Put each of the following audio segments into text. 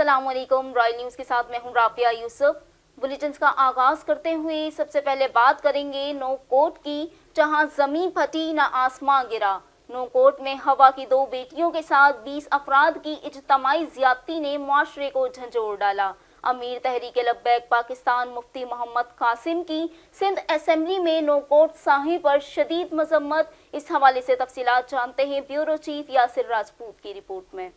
अस्सलाम वालेकुम। Royal news के साथ मैं हूं राफिया यूसुफ। बुलेटिन का आगाज करते हुए सबसे पहले बात करेंगे नोकोट की, जहां जमीन फटी न आसमां गिरा। नोकोट में हवा की 2 बेटियों के साथ 20 अफराद की इज्तिमाई ज़्यादती ने मुआशरे को झंझोड़ डाला। अमीर तहरीक लब्बैक पाकिस्तान मुफ्ती मोहम्मद कासिम की सिंध असेंबली में नोकोट साही पर शदीद मजम्मत। इस हवाले से तफसीलात जानते हैं ब्यूरो चीफ यासिर राजपूत की रिपोर्ट में।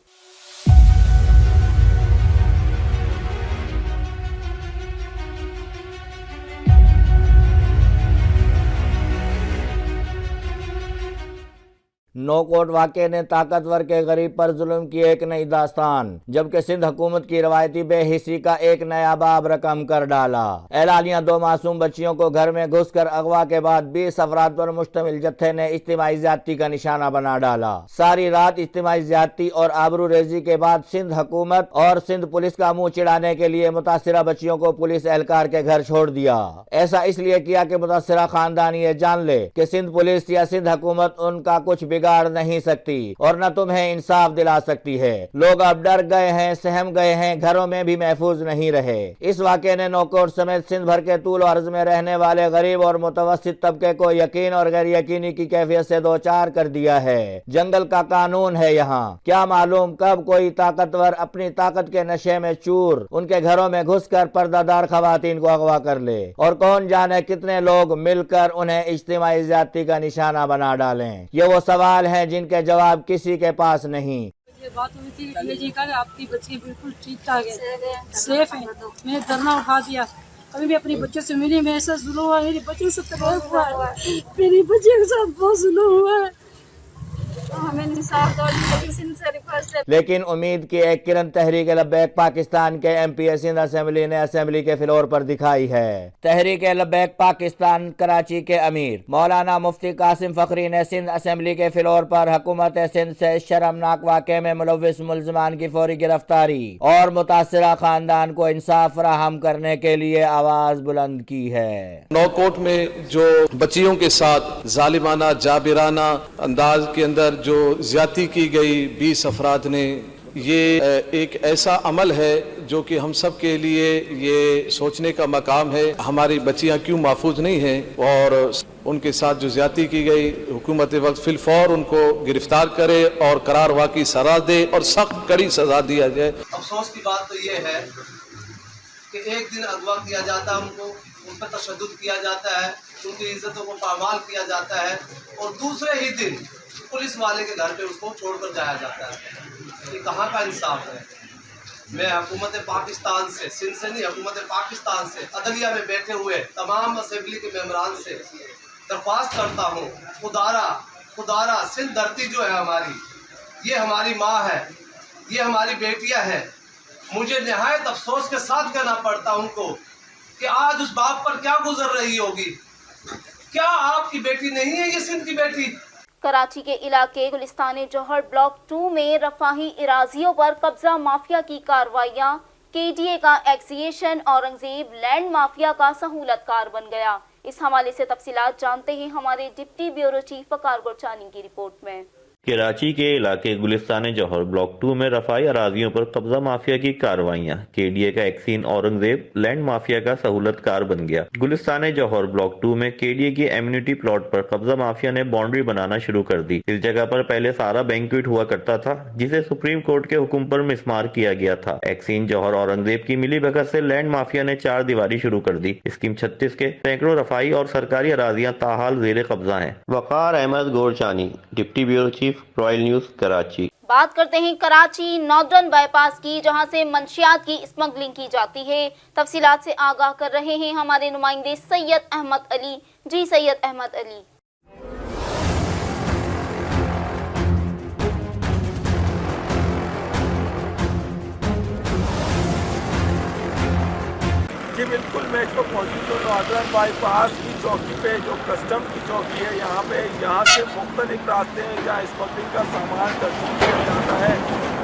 नोकोट वाक़े ने ताकतवर के गरीब पर जुल्म की एक नई दास्तान, जबकि सिंध हुकूमत की रवायती बेहिसी का एक नया बाब रकम कर डाला। एलानिया 2 मासूम बच्चियों को घर में घुसकर अगवा के बाद 20 अफराद पर मुश्तमिल जत्थे ने इज्तिमाई ज़्यादती का निशाना बना डाला। सारी रात इज्तिमाई ज़्यादती और आबरू रेजी के बाद सिंध हुकूमत और सिंध पुलिस का मुंह चिढ़ाने के लिए मुतासिरा बच्चियों को पुलिस एहलकार के घर छोड़ दिया। ऐसा इसलिए किया कि मुतासिरा खानदान ये जान ले कि सिंध पुलिस या सिंध हुकूमत उनका कुछ बिगाड़ नहीं सकती और न तुम्हें इंसाफ दिला सकती है। लोग अब डर गए हैं, सहम गए हैं, घरों में भी महफूज नहीं रहे। इस वाक़े ने नोकोट समेत सिंध भर के तूल अर्ज में रहने वाले गरीब और मुतवस्सित तबके को यकीन और गैर यकीनी की कैफियत से दो चार कर दिया है। जंगल का कानून है यहाँ, क्या मालूम कब कोई ताकतवर अपनी ताकत के नशे में चूर उनके घरों में घुसकर पर्दादार खवातीन को अगवा कर ले, और कौन जाने कितने लोग मिलकर उन्हें इज्तिमाई ज़्यादती का निशाना बना डालें। ये वो सवाल हैं जिनके जवाब किसी के पास नहीं। ये बात हुई थी, ये जी कहा आपकी बच्ची बिल्कुल ठीक ठाक है, सेफ है। मैंने धरना उठा दिया। अभी मैं अपनी बच्चे से मिली, मेरे साथ जुल्म हुआ, मेरी बच्ची से तकलीफ हुआ है, मेरी बच्ची के साथ बहुत जुल्म हुआ है। हमें इंसाफ दो। लेकिन उम्मीद की एक किरण तहरीक लब्बैक पाकिस्तान के MP सिंध असेंबली ने असेंबली के फ्लोर पर दिखाई है। तहरीक लब्बैक पाकिस्तान कराची के अमीर मौलाना मुफ्ती कासिम फखरी ने सिंध असेंबली के फ्लोर पर हुकूमत सिंध से शर्मनाक वाक़े में मुलव्विस मुल्ज़िमान की फौरी गिरफ्तारी और मुतासिरा खानदान को इंसाफ फराहम करने के लिए आवाज बुलंद की है। नोकोट में जो बच्चियों के साथ जालिमाना जाबिराना अंदाज के अंदर जो ज्यादती की गई 20 अफराद ने, ये एक ऐसा अमल है जो कि हम सब के लिए ये सोचने का मकाम है, हमारी बच्चियां क्यों महफूज नहीं हैं, और उनके साथ जो ज्यादती की गई हुकूमत वक्त फिलफौर उनको गिरफ्तार करे और करारवा की सजा दे और सख्त कड़ी सजा दिया जाए। अफसोस की बात तो ये है कि एक दिन अगवा किया जाता है, उनको उन पर तशद्दुद किया जाता है, उनकी इज्जतों को पामाल किया जाता है, और दूसरे ही दिन पुलिस वाले के घर पे उसको छोड़कर जाया जाता है। ये कहाँ का इंसाफ है? मैं हुकूमत पाकिस्तान से, सिंध से नहीं, हुकूमत पाकिस्तान से, अदलिया में बैठे हुए तमाम असेंबली के मेंबरान से दरख्वास्त करता हूँ, खुदारा सिंध धरती जो है हमारी, ये हमारी माँ है, ये हमारी बेटियाँ हैं। मुझे निहायत अफसोस के साथ कहना पड़ता उनको कि आज उस बाप पर क्या गुजर रही होगी। क्या आपकी बेटी नहीं है ये सिंध की बेटी? कराची के इलाके गुलिस्तान जौहर ब्लॉक 2 में रफाही इराजियों पर कब्जा माफिया की कार्रवाइयाँ। KDA का एक्सिएशन औरंगजेब लैंड माफिया का सहूलतकार बन गया। इस हवाले से तफसीलात जानते हैं हमारे डिप्टी ब्यूरो चीफ वकार गुरचानी की रिपोर्ट में। कराची के इलाके गुलिस्तान जौहर ब्लॉक 2 में रफाई अराजियों पर कब्जा माफिया की कार्रवाइयाँ। KDA का एक्सीन औरंगजेब लैंड माफिया का सहूलतकार बन गया। गुलिस्तान जौहर ब्लॉक 2 में KDA की एम्यूनिटी प्लॉट पर कब्जा माफिया ने बाउंड्री बनाना शुरू कर दी। इस जगह पर पहले सारा बैंक्वेट हुआ करता था, जिसे सुप्रीम कोर्ट के हुक्म पर मिसमार किया गया था। एक्सीन जौहर औरंगजेब की मिली भगत से लैंड माफिया ने 4 दीवारी शुरू कर दी। स्कीम 36 के सैकड़ों रफाई और सरकारी अराजियां ताहाल जेर कब्जा हैं। Waqar Ahmed Gorchani, deputy bureau chief, royal news Karachi. बात करते हैं कराची नॉर्दर्न बाईपास की, जहां से मंशियात की स्मगलिंग की जाती है। तफसीलात से आगाह कर रहे हैं हमारे नुमाइंदे सैयद अहमद अली। जी सैयद अहमद अली। जी बिल्कुल, मैं इसको मौजूद हूँ नॉर्दर्न बाईपास की चौकी पे, जो कस्टम की चौकी है। यहाँ पे यहाँ से मुख्तलिफ रास्ते हैं जहाँ स्मगलिंग का सामान तस्लीम किया जाता है।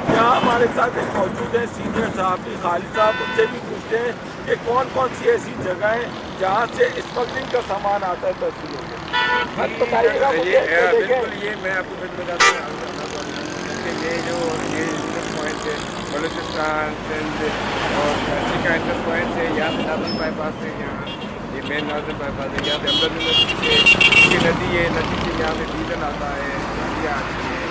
यहाँ हमारे साथ एक मौजूद है सीनियर सहाफ़ी खालिद साहब, उनसे भी पूछते हैं कि कौन कौन सी ऐसी जगह हैं जहाँ से स्मगलिंग का सामान आता है तस्वीरों में। बताइएगा मुझे। बिल्कुल, ये मैं आपको बताता हूँ कि ये जो से बलूचिस्तान सिंध और कराची का इंटर पॉइंट है, यहाँ से नाजर बाईपास से यहाँ ये मेन नाजर बाईपास है, यहाँ से अमदरदी नदी से ये नदी है, नदी से यहाँ से डीजल आता है, गाड़ियाँ आती है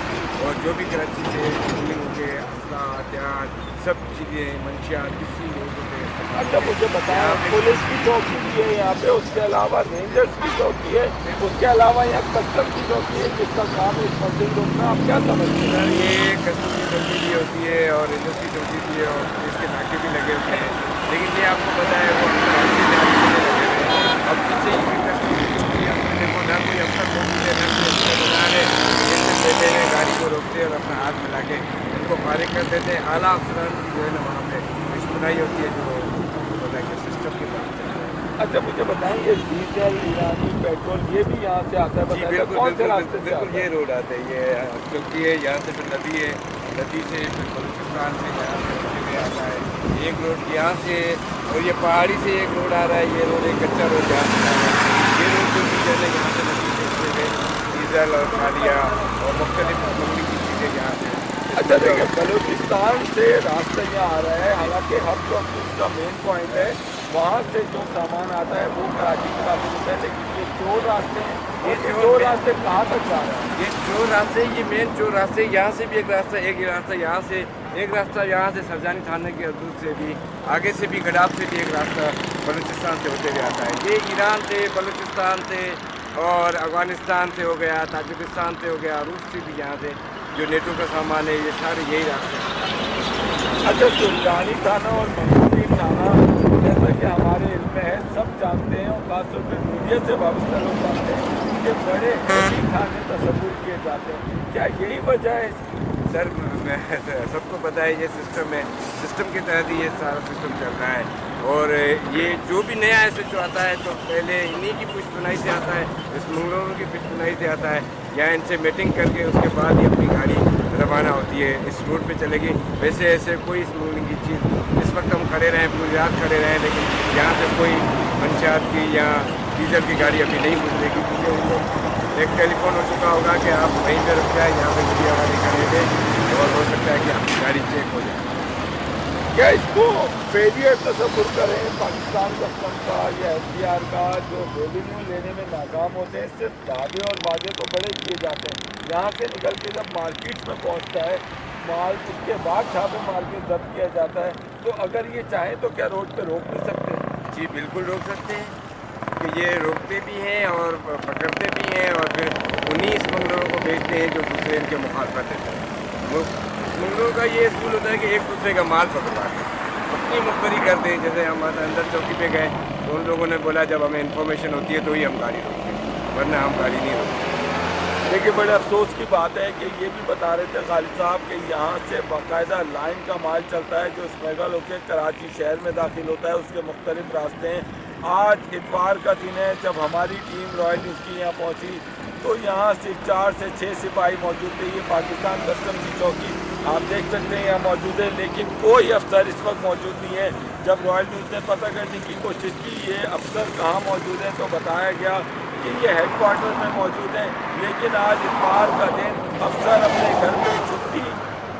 और जो भी कराची से स्कूलिंग के असला हथियार सब चीज़ें मंशियात किसी लोगों के। अच्छा मुझे बताया पुलिस की चौकी भी है यहाँ पे, उसके अलावा रेंजर्स की चौकी है, उसके अलावा यहाँ कस्टम की चौकी है जिसका काम है स्मगलिंग रोकना। आप क्या समझते हैं? ये कस्टम की चौकी भी होती है और रेंजर्स की चौकी भी है और इसके नाके भी लगे हुए हैं, लेकिन ये आपको पता है वो अब इससे ही कस्टम की चौकी है, देखो ना कोई अफसर लोग मिले ना कोई अफसर बना रहे, जैसे लेते हैं गाड़ी को रोकते हैं और अपना हाथ मिला के इनको फारिग कर देते हैं। आला अफसरान की जो है ना वहाँ पे दुश्मनाई होती है जो पता है सिस्टम के पास। अच्छा मुझे बताएं ये डीजल ईरानी पेट्रोल ये भी यहाँ से आता है? जी बताइए बिल्कुल कौन से बिल्कुल रास्ते से बिल्कुल, आता ये है? रोड आते हैं, ये चौकी है, यहाँ से फिर नदी है, नदी से फिर बलूचिस्तान से यहाँ से होते हुए आता है एक रोड यहाँ से, और ये पहाड़ी से एक रोड आ रहा है, ये रोड एक कच्चा रोड यहाँ से आ रहा है, ये रोड जो डीजल है यहाँ से नदी से होते हुए डीजल और खालिया और मुख्तलिफ मम्मी की चीज़ें यहाँ से। अच्छा देखिए बलूचिस्तान से रास्ता यहाँ आ रहा है, हालांकि हब जो उसका मेन पॉइंट है वहाँ से जो सामान आता है वो कराची के रास्ते होता है, लेकिन ये चोर रास्ते हैं, ये चोर रास्ते कहाँ तक जा रहे हैं? ये चोर रास्ते, ये मेन चोर रास्ते, यहाँ से भी एक रास्ता, एक रास्ता यहाँ से, एक रास्ता यहाँ से सरजानी थाने के हदूद से भी, आगे से भी गडाब से भी एक रास्ता बलूचिस्तान से होते हुए आता है। ये ईरान से, बलूचिस्तान से और अफ़गानिस्तान से हो गया, ताजिकिस्तान से हो गया, रूस से भी यहाँ से जो नेटो का सामान है, ये सारे यही रास्ते हैं। अच्छा सुल्तानी थाना और मंसूरी थाना जैसा कि हमारे इल्म में है, सब जानते हैं और खासतौर पर मीडिया से वाबस्ता लोग जानते हैं कि बड़े हैवी थाने तस्वुर किए जाते हैं, क्या यही वजह है इसकी? सर सबको पता है ये सिस्टम है, सिस्टम के तहत ही ये सारा सिस्टम चल रहा है और ये जो भी नया एस आता है तो पहले इन्हीं की पुष्पनाई से आता है, स्मगलरों की पुष्पनाई से आता है, या इनसे मीटिंग करके उसके बाद ही अपनी गाड़ी रवाना होती है, इस रूट पे चलेगी। वैसे ऐसे कोई स्मगलिंग की चीज़ इस वक्त हम खड़े रहें, पूरी रात खड़े रहें, लेकिन यहाँ से कोई मंशियात की या डीजल की गाड़ी अभी नहीं गुजरेगी, क्योंकि उनको एक टेलीफोन हो चुका होगा कि आप वहीं पर रुक जाए, यहाँ पे मीडिया वाले खड़े थे और हो सकता है कि आपकी गाड़ी चेक हो जाए। क्या इसको फेलियर तस्वुर करें पाकिस्तान कस्टम का या एफबीआर का, जो रेवेन्यू लेने में नाकाम होते हैं, सिर्फ दावे और वादे तो बड़े किए जाते हैं, यहाँ से निकल के जब मार्केट में पहुँचता है माल, उसके बाद छापे मार के जब्त किया जाता है, तो अगर ये चाहें तो क्या रोड पे रोक नहीं सकते? जी बिल्कुल रोक सकते हैं, कि ये रोकते भी हैं और पकड़ते भी हैं और फिर उन्हीं स्मगलरों को भेजते हैं जो दूसरे इनके मुखालफत देते हैं। स्मगलरों का ये स्कूल होता है कि एक दूसरे का माल पकड़वाते हैं, अपनी मुखबरी करते हैं। जैसे हम अंदर चौकी पे गए तो उन लोगों ने बोला जब हमें इन्फॉर्मेशन होती है तो ही हम गाड़ी रोकते हैं, वरना हम गाड़ी नहीं रोकते। देखिए बड़े अफसोस की बात है कि ये भी बता रहे थे खालिद साहब कि यहाँ से बाकायदा लाइन का माल चलता है जो स्मगल होकर कराची शहर में दाखिल होता है, उसके मुख्तलिफ रास्ते हैं। आज इतवार का दिन है, जब हमारी टीम रॉयल न्यूज़ की यहाँ पहुँची तो यहाँ सिर्फ 4 से 6 सिपाही मौजूद थे। ये पाकिस्तान कस्टम की चौकी आप देख सकते हैं यहाँ मौजूद है, लेकिन कोई अफसर इस वक्त मौजूद नहीं है। जब रॉयल न्यूज़ ने पता करने की कोशिश की ये अफसर कहाँ मौजूद है तो बताया गया कि ये हेडक्वार्टर में मौजूद है, लेकिन आज इतवार का दिन अफसर अपने घर में छुट्टी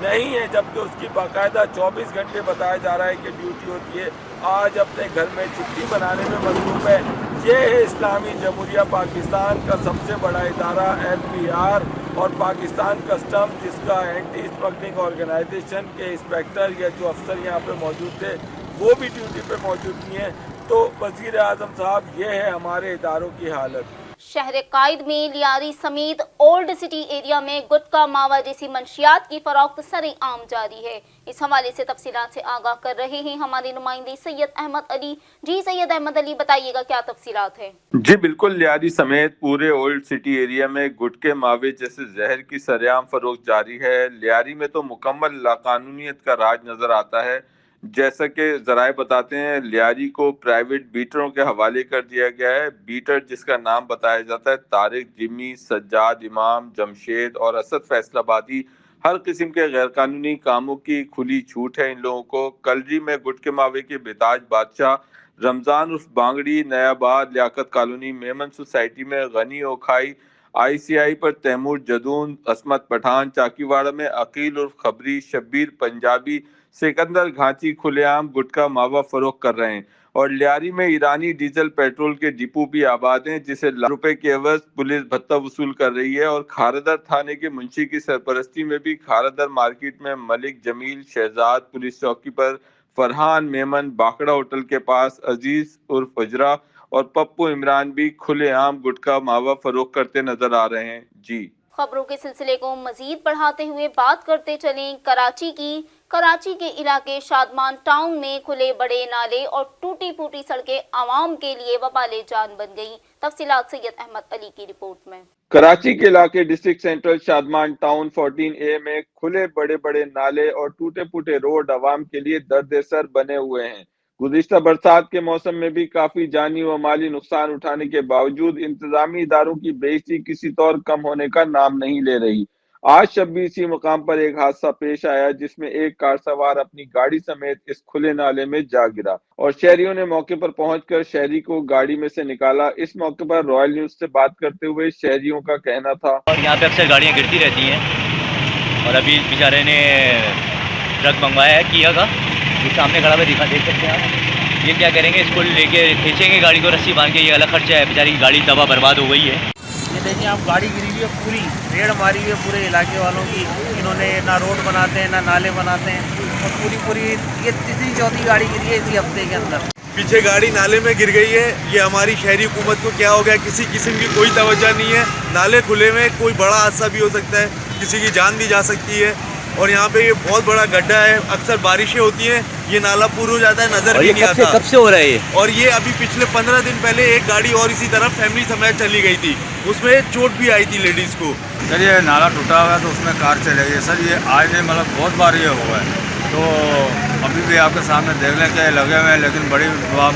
नहीं है, जबकि उसकी बाकायदा 24 घंटे बताया जा रहा है कि ड्यूटी होती है। आज अपने घर में छुट्टी बनाने में मसरूफ है। ये है इस्लामी जमहूरिया पाकिस्तान का सबसे बड़ा इदारा एफबीआर और पाकिस्तान कस्टम, जिसका एंटी स्मगलिंग ऑर्गेनाइजेशन के इंस्पेक्टर या जो अफसर यहाँ पे मौजूद थे वो भी ड्यूटी पे मौजूद नहीं है। तो वज़ीर आज़म साहब, ये है हमारे इदारों की हालत। शहर कायद में लियारी समेत ओल्ड सिटी एरिया में गुटखा मावा जैसी मंशियात की फरोख्त सरेआम जारी है। इस हवाले से तफसीलात से आगाह कर रहे हैं हमारे नुमाइंदे सैयद अहमद अली। जी सैयद अहमद अली, बताइएगा क्या तफसीलात है? जी बिल्कुल, लियारी समेत पूरे ओल्ड सिटी एरिया में गुटखे मावे जैसे जहर की सरेआम फरोख्त जारी है। लियारी में तो मुकम्मल लाकानूनियत का राज नजर आता है। जैसा कि जराए बताते हैं, लियारी को प्राइवेट बीटरों के हवाले कर दिया गया है। बीटर जिसका नाम बताया जाता है तारिक, जिमी, सज्जाद, इमाम, जमशेद और असद फैसलाबादी, हर किस्म के गैर कानूनी कामों की खुली छूट है इन लोगों को। कलरी में गुटके मावे के बेताज बादशाह रमजान उर्फ बांगड़ी, नयाबाद, लियाकत कॉलोनी, मेमन सोसाइटी में गनी ओखाई, ICI पर तैमूर जदून, असमत पठान, चाकीवाड़ा में अकील उर्फ खबरी, शब्बीर पंजाबी, सिकंदर घांची खुलेआम गुटखा मावा फरोख्त कर रहे हैं और लियारी में ईरानी डीजल पेट्रोल के डिपो भी आबाद हैं जिसे लाख रुपए के एवज पुलिस भत्ता वसूल कर रही है। और खारदर थाने के मुंशी की सरपरस्ती में भी खारदर मार्केट में मलिक जमील शहजाद पुलिस चौकी पर फरहान मेमन बाकड़ा होटल के पास अजीज उर्फ अजरा और पप्पू इमरान भी खुलेआम गुटखा मावा फरोख्त करते नजर आ रहे हैं। जी, खबरों के सिलसिले को मजीद बढ़ाते हुए बात करते चलें कराची की। कराची के इलाके शादमान टाउन में खुले बड़े नाले और टूटी फूटी सड़कें आवाम के लिए वबाले जान बन गई। तफसीलात सैयद अहमद अली की रिपोर्ट में। कराची के इलाके district central Shadman town 14A में खुले बड़े बड़े नाले और टूटे फूटे रोड आवाम के लिए दर्द सर बने हुए हैं। गुज़िश्ता बरसात के मौसम में भी काफी जानी व माली नुकसान उठाने के बावजूद इंतजामी इदारों की बेइज्जती किसी तौर कम होने का नाम नहीं ले रही। आज शब्बीर इसी मुकाम पर एक हादसा पेश आया जिसमें एक कार सवार अपनी गाड़ी समेत इस खुले नाले में जा गिरा और शहरियों ने मौके पर पहुंचकर शहरी को गाड़ी में से निकाला। इस मौके पर रॉयल न्यूज से बात करते हुए शहरियों का कहना था, और यहाँ पे अक्सर गाड़ियाँ गिरती रहती हैं और अभी बेचारे ने ट्रक मंगवाया है किया का, ये सामने खड़ा हुआ देख सकते हैं आप। ये क्या करेंगे, इसको लेके खींचेंगे गाड़ी को रस्सी बांध के, ये अलग खर्चा है, बेचारी की गाड़ी तबाह बर्बाद हो गई है। ये देखिए आप, गाड़ी गिरी हुई है, पूरी रेड मारी हुई है पूरे इलाके वालों की। इन्होंने ना रोड बनाते हैं ना नाले बनाते हैं और पूरी ये तीसरी चौथी गाड़ी गिरी है इसी हफ्ते के अंदर। पीछे गाड़ी नाले में गिर गई है। ये हमारी शहरी हुकूमत को क्या हो गया, किसी किस्म की कोई तवज्जो नहीं है। नाले खुले में कोई बड़ा हादसा भी हो सकता है, किसी की जान भी जा सकती है। और यहाँ पे ये बहुत बड़ा गड्ढा है, अक्सर बारिशें होती हैं, ये नाला पूरा हो जाता है, नजर भी नहीं आता। कब से हो रहा है ये? और ये अभी पिछले 15 दिन पहले एक गाड़ी और इसी तरह फैमिली समेत चली गई थी, उसमें चोट भी आई थी लेडीज को। सर ये नाला टूटा हुआ है तो उसमें कार चले गई सर। ये आज नहीं, मतलब बहुत बार ये हुआ है। तो अभी भी आपके सामने देख लें कि लगे हुए हैं, लेकिन बड़ी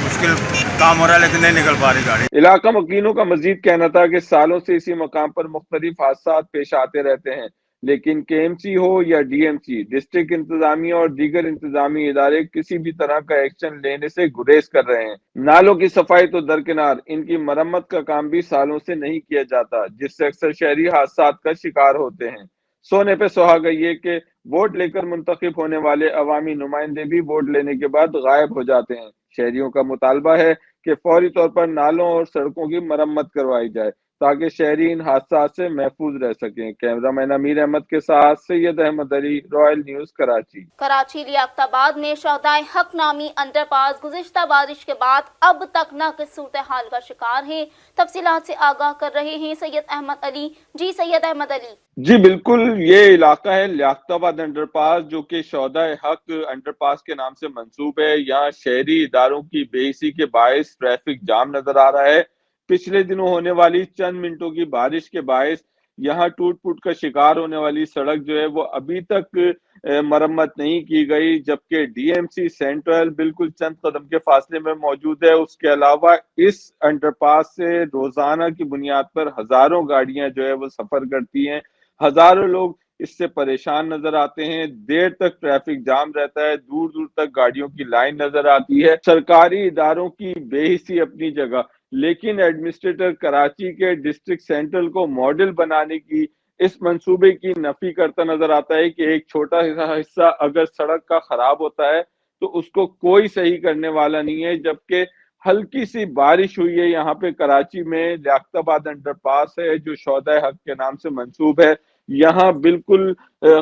मुश्किल काम हो रहा है, लेकिन नहीं निकल पा रही गाड़ी। इलाका मकीनों का मजीद कहना था कि सालों से इसी मकाम पर मुख्तलिफ हादसा पेश आते रहते हैं, लेकिन KMC हो या DMC, डिस्ट्रिक्ट इंतजामिया और दीगर इंतजामी इदारे किसी भी तरह का एक्शन लेने से गुरेज कर रहे हैं। नालों की सफाई तो दरकिनार, इनकी मरम्मत का काम भी सालों से नहीं किया जाता, जिससे अक्सर शहरी हादसा का शिकार होते हैं। सोने पे सुहागा ये कि वोट लेकर मुंतखब होने वाले अवामी नुमाइंदे भी वोट लेने के बाद गायब हो जाते हैं। शहरियों का मुतालबा है कि फौरी तौर पर नालों और सड़कों की मरम्मत करवाई जाए ताकि शहरी इन हादसा से महफूज रह सकें। कैमरामैन अमीर अहमद के साथ सैयद अहमद अली, रॉयल न्यूज कराची। कराची लियाकताबाद में शहदाए हक नामी अंडरपास गुज़िश्ता बारिश के बाद अब तक नाक़िस सूरत हाल का शिकार है। तफसीलात से आगाह कर रहे हैं सैयद अहमद अली। जी सैयद अहमद अली। जी बिल्कुल, ये इलाका है लियाकताबाद अंडरपास, जो कि शहदाए हक अंडरपास के नाम से मंसूब है। यहाँ शहरी इदारों की बेहिसी के बायस ट्रैफिक जाम नजर आ रहा है। पिछले दिनों होने वाली चंद मिनटों की बारिश के बायस यहाँ टूट फूट का शिकार होने वाली सड़क जो है वो अभी तक मरम्मत नहीं की गई, जबकि DMC सेंट्रल बिल्कुल चंद कदम के फासले में मौजूद है। उसके अलावा इस अंडरपास से रोजाना की बुनियाद पर हजारों गाड़ियां जो है वो सफर करती हैं, हजारों लोग इससे परेशान नजर आते हैं। देर तक ट्रैफिक जाम रहता है, दूर दूर तक गाड़ियों की लाइन नजर आती है। सरकारी इदारों की बेहिसी अपनी जगह, लेकिन एडमिनिस्ट्रेटर कराची के डिस्ट्रिक्ट सेंट्रल को मॉडल बनाने की इस मंसूबे की नफी करता नजर आता है कि एक छोटा हिस्सा अगर सड़क का खराब होता है तो उसको कोई सही करने वाला नहीं है। जबकि हल्की सी बारिश हुई है यहाँ पे कराची में, लियाकताबाद अंडरपास है जो शहदाए हक के नाम से मंसूब है, यहाँ बिल्कुल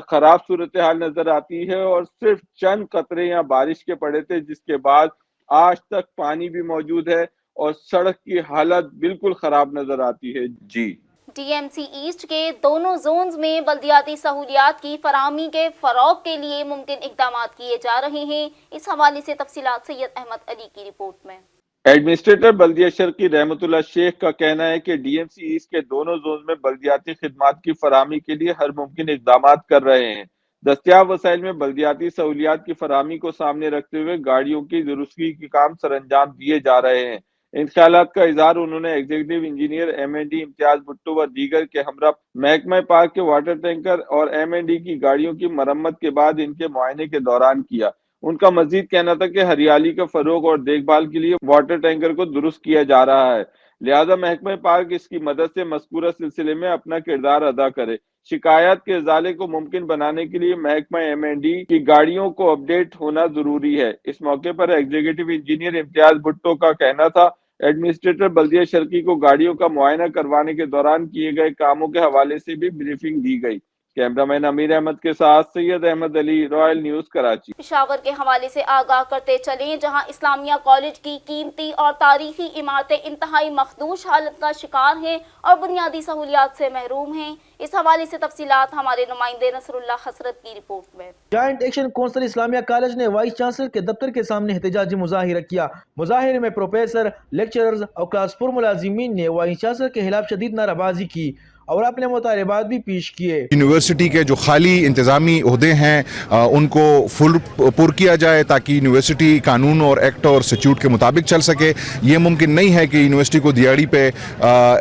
खराब सूरत हाल नजर आती है और सिर्फ चंद कतरे यहाँ बारिश के पड़े थे, जिसके बाद आज तक पानी भी मौजूद है और सड़क की हालत बिल्कुल खराब नजर आती है। जी, DMC ईस्ट के दोनों जोन्स में बल्दियाती सहूलियात की फराहमी के फरोग के लिए मुमकिन इकदाम किए जा रहे हैं। इस हवाले से तफसीलात सैयद अहमद अली की रिपोर्ट में। एडमिनिस्ट्रेटर बल्दिया शर्की रहमतुल्लाह शेख का कहना है कि DMC ईस्ट के दोनों जोन में बल्दियाती खिदमात की फराहमी के लिए हर मुमकिन इकदाम कर रहे हैं। दस्तियाब वसाइल में बल्दियाती सहूलियात की फराहमी को सामने रखते हुए गाड़ियों की दुरुस्ती के काम सरअंजाम दिए जा रहे हैं। इन ख्यालात का इजहार उन्होंने executive engineer MND Imtiaz Bhutto व दीगर के हमरा महकमा पाक के वाटर टैंकर और MND की गाड़ियों की मरम्मत के बाद इनके मुआयने के दौरान किया। उनका मजीद कहना था कि हरियाली का फरोग और देखभाल के लिए वाटर टैंकर को दुरुस्त किया जा रहा है। لہذا محکمہ پاک اس کی مدد سے مذکورہ سلسلے میں اپنا کردار ادا کرے۔ شکایات کے ازالے کو ممکن بنانے کے لیے محکمہ M&D کی گاڑیوں کو اپڈیٹ ہونا ضروری ہے۔ اس موقع پر ایگزیکٹو انجینئر امتیاز بھٹو کا کہنا تھا، ایڈمنسٹریٹر بلدیہ شرقی کو گاڑیوں کا معائنہ کروانے کے دوران کیے گئے کاموں کے حوالے سے بھی بریفنگ دی گئی۔ کیمرامین امیر احمد کے ساتھ سید احمد علی، رائل نیوز کراچی۔ پشاور کے حوالے سے آگاہ کرتے چلیں، جہاں اسلامیہ کالج کی قیمتی اور تاریخی عمارتیں انتہائی مخدوش حالت کا شکار ہیں اور بنیادی سہولیات سے محروم ہیں۔ اس حوالے سے تفصیلات ہمارے نمائندے نصر اللہ حسرت کی رپورٹ میں۔ جوائنٹ ایکشن کونسل اسلامیہ کالج نے وائس چانسلر کے دفتر کے سامنے احتجاجی مظاہرہ کیا۔ مظاہرے میں پروفیسر، لیکچررز اور کلاس 4 ملازمین نے وائس چانسلر کے خلاف شدید نعرہ بازی کی اور اپنے مطالبات بھی پیش کیے۔ یونیورسٹی کے جو خالی انتظامی عہدے ہیں ان کو فل پر کیا جائے تاکہ یونیورسٹی قانون اور ایکٹ اور اسٹیچیوٹ کے مطابق چل سکے۔ یہ ممکن نہیں ہے کہ یونیورسٹی کو دیہڑی پہ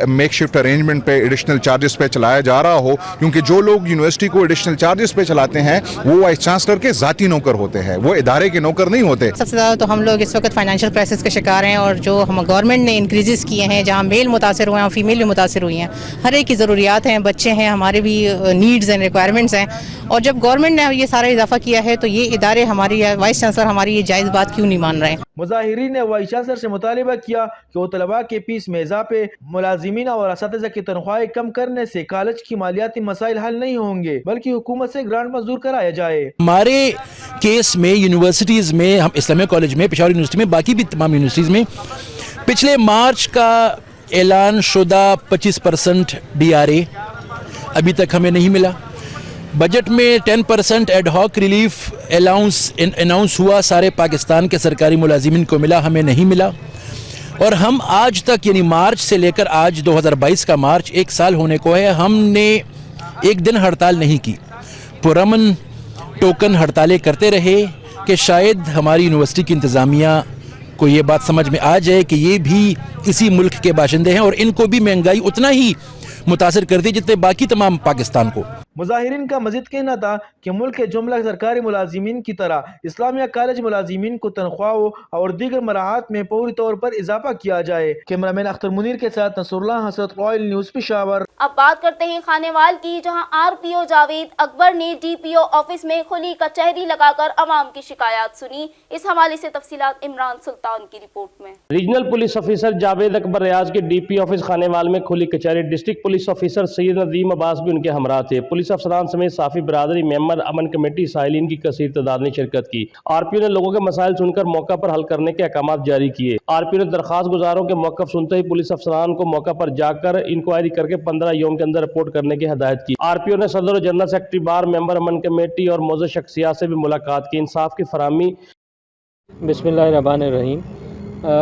میک شفٹ ارینجمنٹ پہ ایڈیشنل چارجز پہ چلایا جا رہا ہو، کیونکہ جو لوگ یونیورسٹی کو ایڈیشنل چارجز پہ چلاتے ہیں وہ وائس چانسلر کے ذاتی نوکر ہوتے ہیں، وہ ادارے کے نوکر نہیں ہوتے۔ سب سے زیادہ تو ہم لوگ اس وقت فائنینشیل کرائسس کے شکار ہیں، اور جو ہم گورنمنٹ نے انکریزز کیے ہیں، جہاں میل متاثر ہوئے ہیں اور فیمیل بھی متاثر ہوئی ہیں، ہر ایک کی ضروریات ہیں، بچے ہیں، ہمارے بھی نیڈز ہیں، ریکوائرمنٹس ہیں، اور جب گورنمنٹ نے یہ سارا اضافہ کیا ہے تو یہ ادارے ہماری وائس چانسلر ہماری یہ جائز بات کیوں نہیں مان رہے ہیں؟ مظاہرین نے وائس چانسلر سے مطالبہ کیا کہ وہ طلباء کے فیس میں اضافے، ملازمین اور اساتذہ کی تنخواہیں کم کرنے سے کالج کی مالیاتی مسائل حل نہیں ہوں گے، بلکہ حکومت سے گرانٹ منظور کرایا جائے۔ ہمارے کیس میں یونیورسٹیز میں، ہم اسلامیہ کالج میں، پشاور یونیورسٹی میں، باقی بھی تمام یونیورسٹیز میں پچھلے مارچ کا اعلان شدہ 25% DRA ابھی تک ہمیں نہیں ملا۔ بجٹ میں 10% ایڈ ہاک ریلیف اناؤنس ہوا، سارے پاکستان کے سرکاری ملازمین کو ملا، ہمیں نہیں ملا۔ اور ہم آج تک، یعنی مارچ سے لے کر آج 2022 کا مارچ، 1 سال ہونے کو ہے، ہم نے ایک دن ہڑتال نہیں کی، پرامن ٹوکن ہڑتالیں کرتے رہے کہ شاید ہماری یونیورسٹی کی انتظامیہ کو یہ بات سمجھ میں آ جائے کہ یہ بھی اسی ملک کے باشندے ہیں اور ان کو بھی مہنگائی اتنا ہی متاثر کرتی جتنے باقی تمام پاکستان کو۔ مظاہرین کا مزید کہنا تھا کہ ملک کے جملہ سرکاری ملازمین کی طرح اسلامیہ کالج ملازمین کو تنخواہوں اور دیگر مراحت میں پوری طور پر اضافہ کیا جائے۔ کیمرامین اختر منیر کے ساتھ نصر اللہ حسرت، رائل نیوز پشاور۔ اب بات کرتے ہیں خانیوال کی، جہاں RPO جاوید اکبر نے DPO آفس میں کھلی کچہری لگا کر عوام کی شکایات سنی۔ اس حوالے سے تفصیلات عمران سلطان کی رپورٹ میں۔ ریجنل پولیس آفیسر جاوید اکبر ریاض کے DPO آفس خانیوال میں کھلی کچہری، ڈسٹرکٹ پولیس آفیسر سید ندیم عباس بھی ان کے ہمراہ تھے۔ پولیس افسران سمیت صافی برادری، ممبر امن کمیٹی، سائلین کی کثیر تعداد نے شرکت کی۔ RPO نے لوگوں کے مسائل سن کر موقع پر حل کرنے کے احکامات جاری کیے۔ RPO نے درخواست گزاروں کے موقف سنتے ہی پولیس افسران کو موقع پر جا کر انکوائری کر کے 15 یوم کے اندر رپورٹ کرنے کی ہدایت کی۔ RPO نے صدر و جنرل سیکرٹری بار، ممبر امن کمیٹی اور معزز شخصیات سے بھی ملاقات کی۔ انصاف کی فراہمی۔ بسم اللہ الرحمن الرحیم۔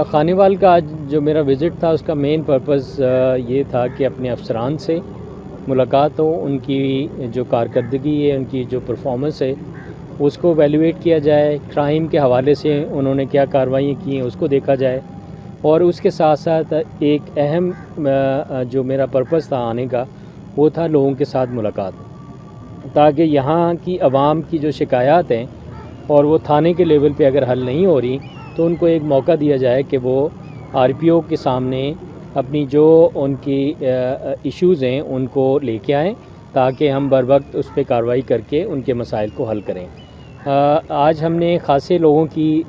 خانیوال کا آج جو میرا وزٹ تھا، اس کا مین پرپز یہ تھا کہ اپنے افسران سے ملاقات ہو، ان کی جو کارکردگی ہے، ان کی جو پرفارمنس ہے، اس کو ایویلویٹ کیا جائے۔ کرائم کے حوالے سے انہوں نے کیا کارروائیاں کی ہیں اس کو دیکھا جائے، اور اس کے ساتھ ساتھ ایک اہم جو میرا پرپز تھا آنے کا، وہ تھا لوگوں کے ساتھ ملاقات، تاکہ یہاں کی عوام کی جو شکایات ہیں اور وہ تھانے کے لیول پہ اگر حل نہیں ہو رہی تو ان کو ایک موقع دیا جائے کہ وہ RPO کے سامنے اپنی جو ان کی ایشوز ہیں ان کو لے کے آئیں، تاکہ ہم بر وقت اس پہ کارروائی کر کے ان کے مسائل کو حل کریں۔ آج ہم نے خاصے لوگوں کی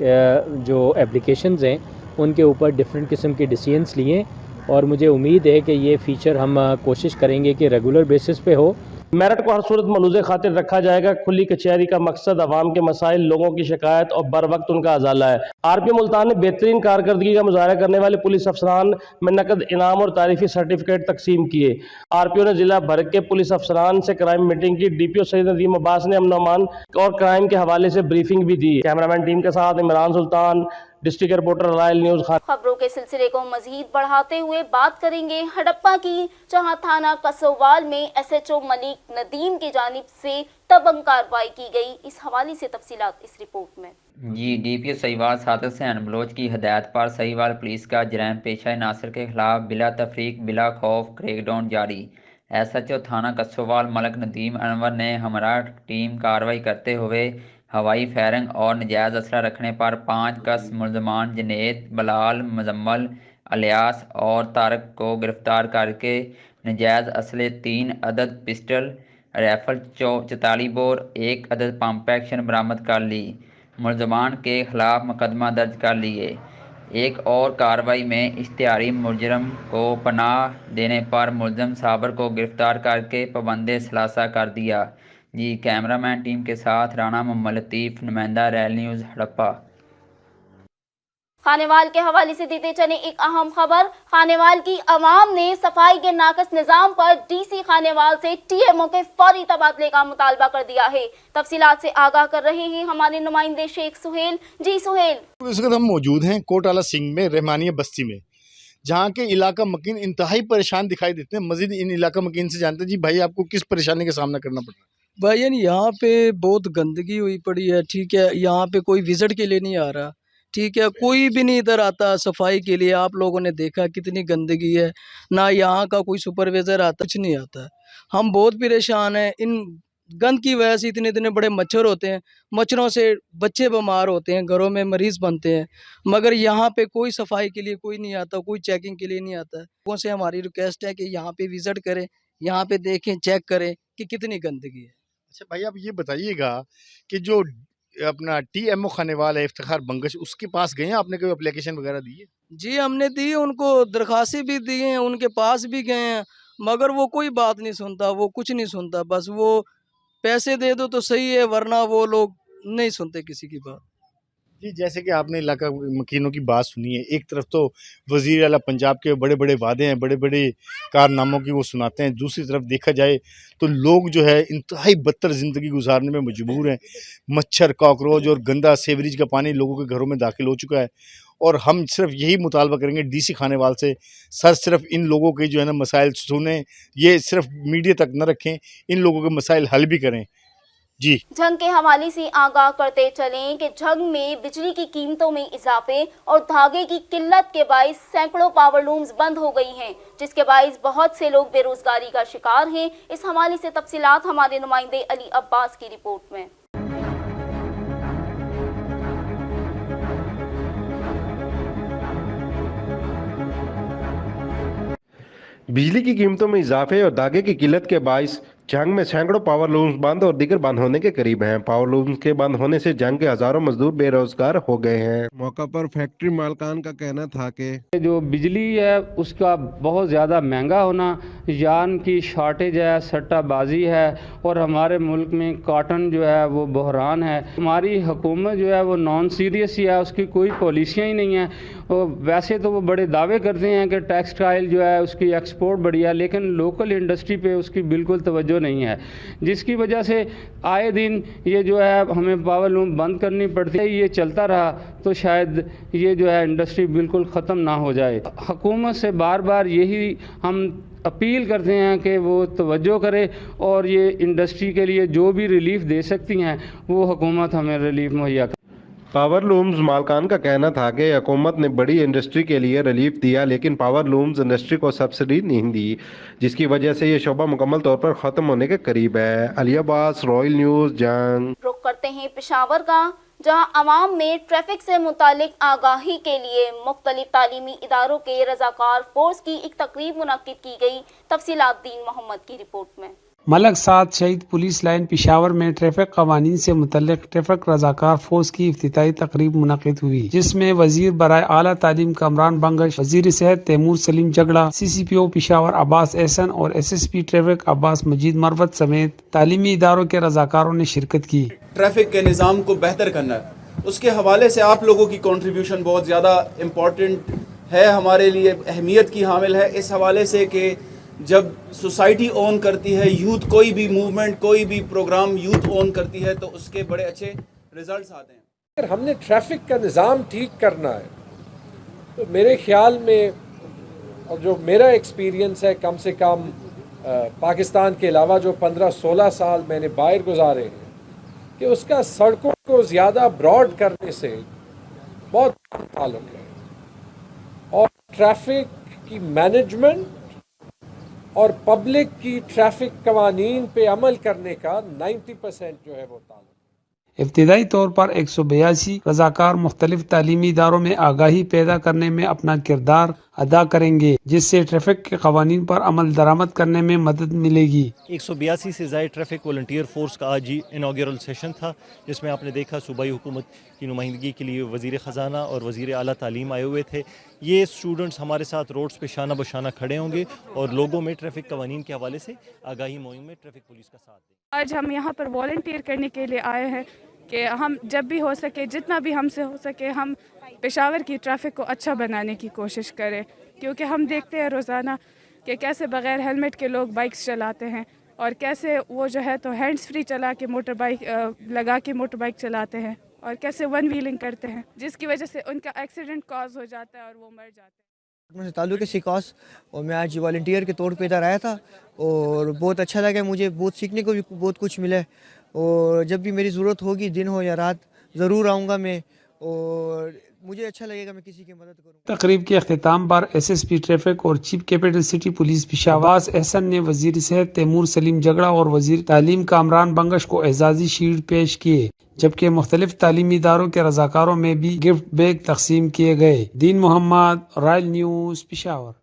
جو اپلیکیشنز ہیں ان کے اوپر ڈفرینٹ قسم کے ڈیسیژنس لیے، اور مجھے امید ہے کہ یہ فیچر ہم کوشش کریں گے کہ ریگولر بیسس پہ ہو۔ میرٹ کو ہر صورت ملوث خاطر رکھا جائے گا۔ کھلی کچہری کا مقصد عوام کے مسائل، لوگوں کی شکایت اور بر وقت ان کا ازالہ ہے۔ RPO ملتان نے بہترین کارکردگی کا مظاہرہ کرنے والے پولیس افسران میں نقد انعام اور تعریفی سرٹیفکیٹ تقسیم کیے۔ RPO نے ضلع بھر کے پولیس افسران سے کرائم میٹنگ کی۔ DPO سید ندیم عباس نے امن و امان اور کرائم کے حوالے سے بریفنگ بھی دی۔ کیمرامین ٹیم کے ساتھ عمران سلطان، ڈسٹرکٹ رپورٹر، رائل نیوز۔ خبروں کے سلسلے کو مزید بڑھاتے ہوئے بات کریں گے ہڑپا کی، جہاں تھانہ کسوال میں SHO ملک ندیم کی جانب سے تبنگ کارروائی کی گئی۔ اس حوالے سے تفصیلات اس رپورٹ میں۔ DPO سہیوال سعادت حسین بلوچ کی ہدایت پر سہیوال پولیس کا جرائم پیشہ عناصر کے خلاف بلا تفریق بلا خوف کریک ڈاؤن جاری۔ SHO تھانہ کسوال ملک ندیم انور نے ہمراہ ٹیم کارروائی کرتے ہوئے ہوائی فائرنگ اور نجائز اسلحہ رکھنے پر 5 کس ملزمان جنید، بلال، مزمل، الیاس اور طارق کو گرفتار کر کے نجائز اسلحے 3 عدد پسٹل، رائفل 44 بور، 1 عدد پمپ ایکشن برآمد کر لی۔ ملزمان کے خلاف مقدمہ درج کر لیے۔ ایک اور کارروائی میں اشتہاری مجرم کو پناہ دینے پر ملزم صابر کو گرفتار کر کے پابند ثلاثہ کر دیا۔ جی کیمرہ مین ٹیم کے ساتھ رانا محمد لطیف، نمائندہ ریل نیوز ہڑپا۔ خانیوال کے حوالے سے دیتے چلیں ایک اہم خبر۔ خانیوال کی عوام نے صفائی کے ناقص نظام پر ڈی سی خانیوال سے ٹی ایم او کے فوری تبادلے کا مطالبہ کر دیا ہے۔ تفصیلات سے آگاہ کر رہے ہیں ہمارے نمائندے شیخ سہیل۔ جی سہیل۔ اس وقت ہم موجود ہیں کوٹ اعلی سنگھ میں رحمانیہ بستی میں، جہاں کے علاقہ مکین انتہائی پریشان دکھائی دیتے ہیں۔ مزید ان علاقہ مکین سے جانتے ہیں جی بھائی آپ کو کس پریشانی کا سامنا کرنا پڑ رہا ہے؟ بھائی یہاں پہ بہت گندگی ہوئی پڑی ہے، ٹھیک ہے، یہاں پہ کوئی وزٹ کے لیے نہیں آ رہا، ٹھیک ہے، کوئی بھی نہیں ادھر آتا صفائی کے لیے۔ آپ لوگوں نے دیکھا کتنی گندگی ہے، نہ یہاں کا کوئی سپروائزر آتا، کچھ نہیں آتا۔ ہم بہت پریشان ہیں، ان گند کی وجہ سے اتنے بڑے مچھر ہوتے ہیں، مچھروں سے بچے بیمار ہوتے ہیں، گھروں میں مریض بنتے ہیں، مگر یہاں پہ کوئی صفائی کے لیے کوئی نہیں آتا، کوئی چیکنگ کے لیے نہیں آتا۔ لوگوں سے ہماری ریکویسٹ ہے کہ یہاں پہ وزٹ کریں، یہاں پہ دیکھیں، چیک کریں کہ کتنی گندگی ہے۔ اچھا بھائی آپ یہ بتائیے گا کہ جو اپنا ٹی ایم او خانیوال ہے افتخار بنگش، اس کے پاس گئے ہیں آپ نے کوئی اپلیکیشن وغیرہ دی ہے؟ جی ہم نے دی، ان کو درخواستیں بھی دی ہیں، ان کے پاس بھی گئے ہیں، مگر وہ کوئی بات نہیں سنتا، وہ کچھ نہیں سنتا، بس وہ پیسے دے دو تو صحیح ہے، ورنہ وہ لوگ نہیں سنتے کسی کی بات۔ جی جیسے کہ آپ نے علاقہ مکینوں کی بات سنی ہے، ایک طرف تو وزیر اعلیٰ پنجاب کے بڑے بڑے وعدے ہیں، بڑے بڑے کارناموں کی وہ سناتے ہیں، دوسری طرف دیکھا جائے تو لوگ جو ہے انتہائی بدتر زندگی گزارنے میں مجبور ہیں۔ مچھر، کاکروچ اور گندا سیوریج کا پانی لوگوں کے گھروں میں داخل ہو چکا ہے، اور ہم صرف یہی مطالبہ کریں گے ڈی سی خانیوال سے، سر صرف ان لوگوں کے جو ہے نا مسائل سنیں، یہ صرف میڈیا تک نہ رکھیں، ان لوگوں کے مسائل حل بھی کریں۔ جی جنگ کے حوالے سے آگاہ کرتے چلیں کہ جنگ میں بجلی کی قیمتوں میں اضافے اور دھاگے کی قلت کے باعث سینکڑوں پاور لومز بند ہو گئی ہیں، جس کے باعث بہت سے لوگ بے روزگاری کا شکار ہیں۔ اس حوالے سے تفصیلات ہمارے نمائندے علی عباس کی رپورٹ میں۔ بجلی کی قیمتوں میں اضافے اور دھاگے کی قلت کے باعث جنگ میں سینکڑوں پاور لومز بند اور دیگر بند ہونے کے قریب ہیں۔ پاور لومز کے بند ہونے سے جنگ کے ہزاروں مزدور بے روزگار ہو گئے ہیں۔ موقع پر فیکٹری مالکان کا کہنا تھا کہ جو بجلی ہے اس کا بہت زیادہ مہنگا ہونا، یارن کی شارٹیج ہے، سٹہ بازی ہے، اور ہمارے ملک میں کاٹن جو ہے وہ بحران ہے۔ ہماری حکومت جو ہے وہ نان سیریس ہی ہے، اس کی کوئی پالیسیاں ہی نہیں ہیں۔ ویسے تو وہ بڑے دعوے کرتے ہیں کہ ٹیکسٹائل جو ہے اس کی ایکسپورٹ بڑھی ہے، لیکن لوکل انڈسٹری پہ اس کی بالکل توجہ نہیں ہے، جس کی وجہ سے آئے دن یہ جو ہے ہمیں پاور لوم بند کرنی پڑتی ہے۔ یہ چلتا رہا تو شاید یہ جو ہے انڈسٹری بالکل ختم نہ ہو جائے۔ حکومت سے بار بار یہی ہم اپیل کرتے ہیں کہ وہ توجہ کرے اور یہ انڈسٹری کے لیے جو بھی ریلیف دے سکتی ہیں وہ حکومت ہمیں ریلیف مہیا کرے۔ پاور لومز مالکان کا کہنا تھا کہ حکومت نے بڑی انڈسٹری کے لیے ریلیف دیا، لیکن پاور لومز انڈسٹری کو سبسڈی نہیں دی، جس کی وجہ سے یہ شعبہ مکمل طور پر ختم ہونے کے قریب ہے۔ علی عباس، رائل نیوز، جنگ۔ رخ کرتے ہیں پشاور کا، جہاں عوام میں ٹریفک سے متعلق آگاہی کے لیے مختلف تعلیمی اداروں کے رضاکار فورس کی ایک تقریب منعقد کی گئی۔ تفصیلات دین محمد کی رپورٹ میں۔ ملک سعد شہید پولیس لائن پشاور میں ٹریفک قوانین سے متعلق ٹریفک رضاکار فورس کی افتتاحی تقریب منعقد ہوئی، جس میں وزیر برائے اعلیٰ تعلیم کامران بنگش، وزیر صحت تیمور سلیم جگڑا، سی سی پی او پشاور عباس احسن اور ایس ایس پی ٹریفک عباس مجید مروت سمیت تعلیمی اداروں کے رضاکاروں نے شرکت کی۔ ٹریفک کے نظام کو بہتر کرنا ہے، اس کے حوالے سے آپ لوگوں کی کنٹریبیوشن بہت زیادہ امپورٹنٹ ہے، ہمارے لیے اہمیت کی حامل ہے، اس حوالے سے کہ جب سوسائٹی اون کرتی ہے، یوتھ کوئی بھی موومنٹ، کوئی بھی پروگرام یوتھ اون کرتی ہے تو اس کے بڑے اچھے ریزلٹس آتے ہیں۔ اگر ہم نے ٹریفک کا نظام ٹھیک کرنا ہے تو میرے خیال میں، اور جو میرا ایکسپیرینس ہے کم سے کم پاکستان کے علاوہ جو 15-16 سال میں نے باہر گزارے ہیں، کہ اس کا سڑکوں کو زیادہ براڈ کرنے سے بہت تعلق ہے، اور ٹریفک کی مینجمنٹ اور پبلک کی ٹریفک قوانین پہ عمل کرنے کا 90% جو ہے وہ تعلق۔ ابتدائی طور پر 182 رضاکار مختلف تعلیمی اداروں میں آگاہی پیدا کرنے میں اپنا کردار ادا کریں گے، جس سے ٹریفک کے قوانین پر عمل درآمد کرنے میں مدد ملے گی۔ 182 سے زائد ٹریفک والنٹیئر فورس کا آج انوگرل سیشن تھا، جس میں آپ نے دیکھا صوبائی حکومت کی نمائندگی کے لیے وزیر خزانہ اور وزیر اعلیٰ تعلیم آئے ہوئے تھے۔ یہ اسٹوڈنٹس ہمارے ساتھ روڈز پہ شانہ بشانہ کھڑے ہوں گے اور لوگوں میں ٹریفک قوانین کے حوالے سے آگاہی مہم میں ٹریفک پولیس کا ساتھ دیں۔ آج ہم یہاں پر والنٹیئر کرنے کے لیے آئے ہیں کہ ہم جب بھی ہو سکے، جتنا بھی ہم سے ہو سکے، ہم پشاور کی ٹریفک کو اچھا بنانے کی کوشش کریں، کیونکہ ہم دیکھتے ہیں روزانہ کہ کیسے بغیر ہیلمٹ کے لوگ بائکس چلاتے ہیں اور کیسے وہ جو ہے تو ہینڈز فری چلا کے موٹر بائک لگا کے موٹر بائک چلاتے ہیں اور کیسے ون ویلنگ کرتے ہیں، جس کی وجہ سے ان کا ایکسیڈنٹ کاز ہو جاتا ہے اور وہ مر جاتے ہیں۔ میں سے تعلق ہے سکاس، اور میں آج والنٹیئر کے طور پہ ادھر آیا تھا اور بہت اچھا لگا، مجھے بہت سیکھنے کو بھی بہت کچھ ملا، اور جب بھی میری ضرورت ہوگی دن ہو یا رات ضرور آؤں گا میں، اور مجھے اچھا لگے گا میں کسی کی مدد کروں۔ تقریب کے اختتام پر ایس ایس پی ٹریفک اور chief capital city police Peshawar Ahsan نے وزیر صحت تیمور سلیم جگڑا اور وزیر تعلیم کامران بنگش کو اعزازی شیلڈ پیش کیے، جبکہ مختلف تعلیمی اداروں کے رضاکاروں میں بھی گفٹ بیگ تقسیم کیے گئے۔ دین محمد، رائل نیوز، پشاور۔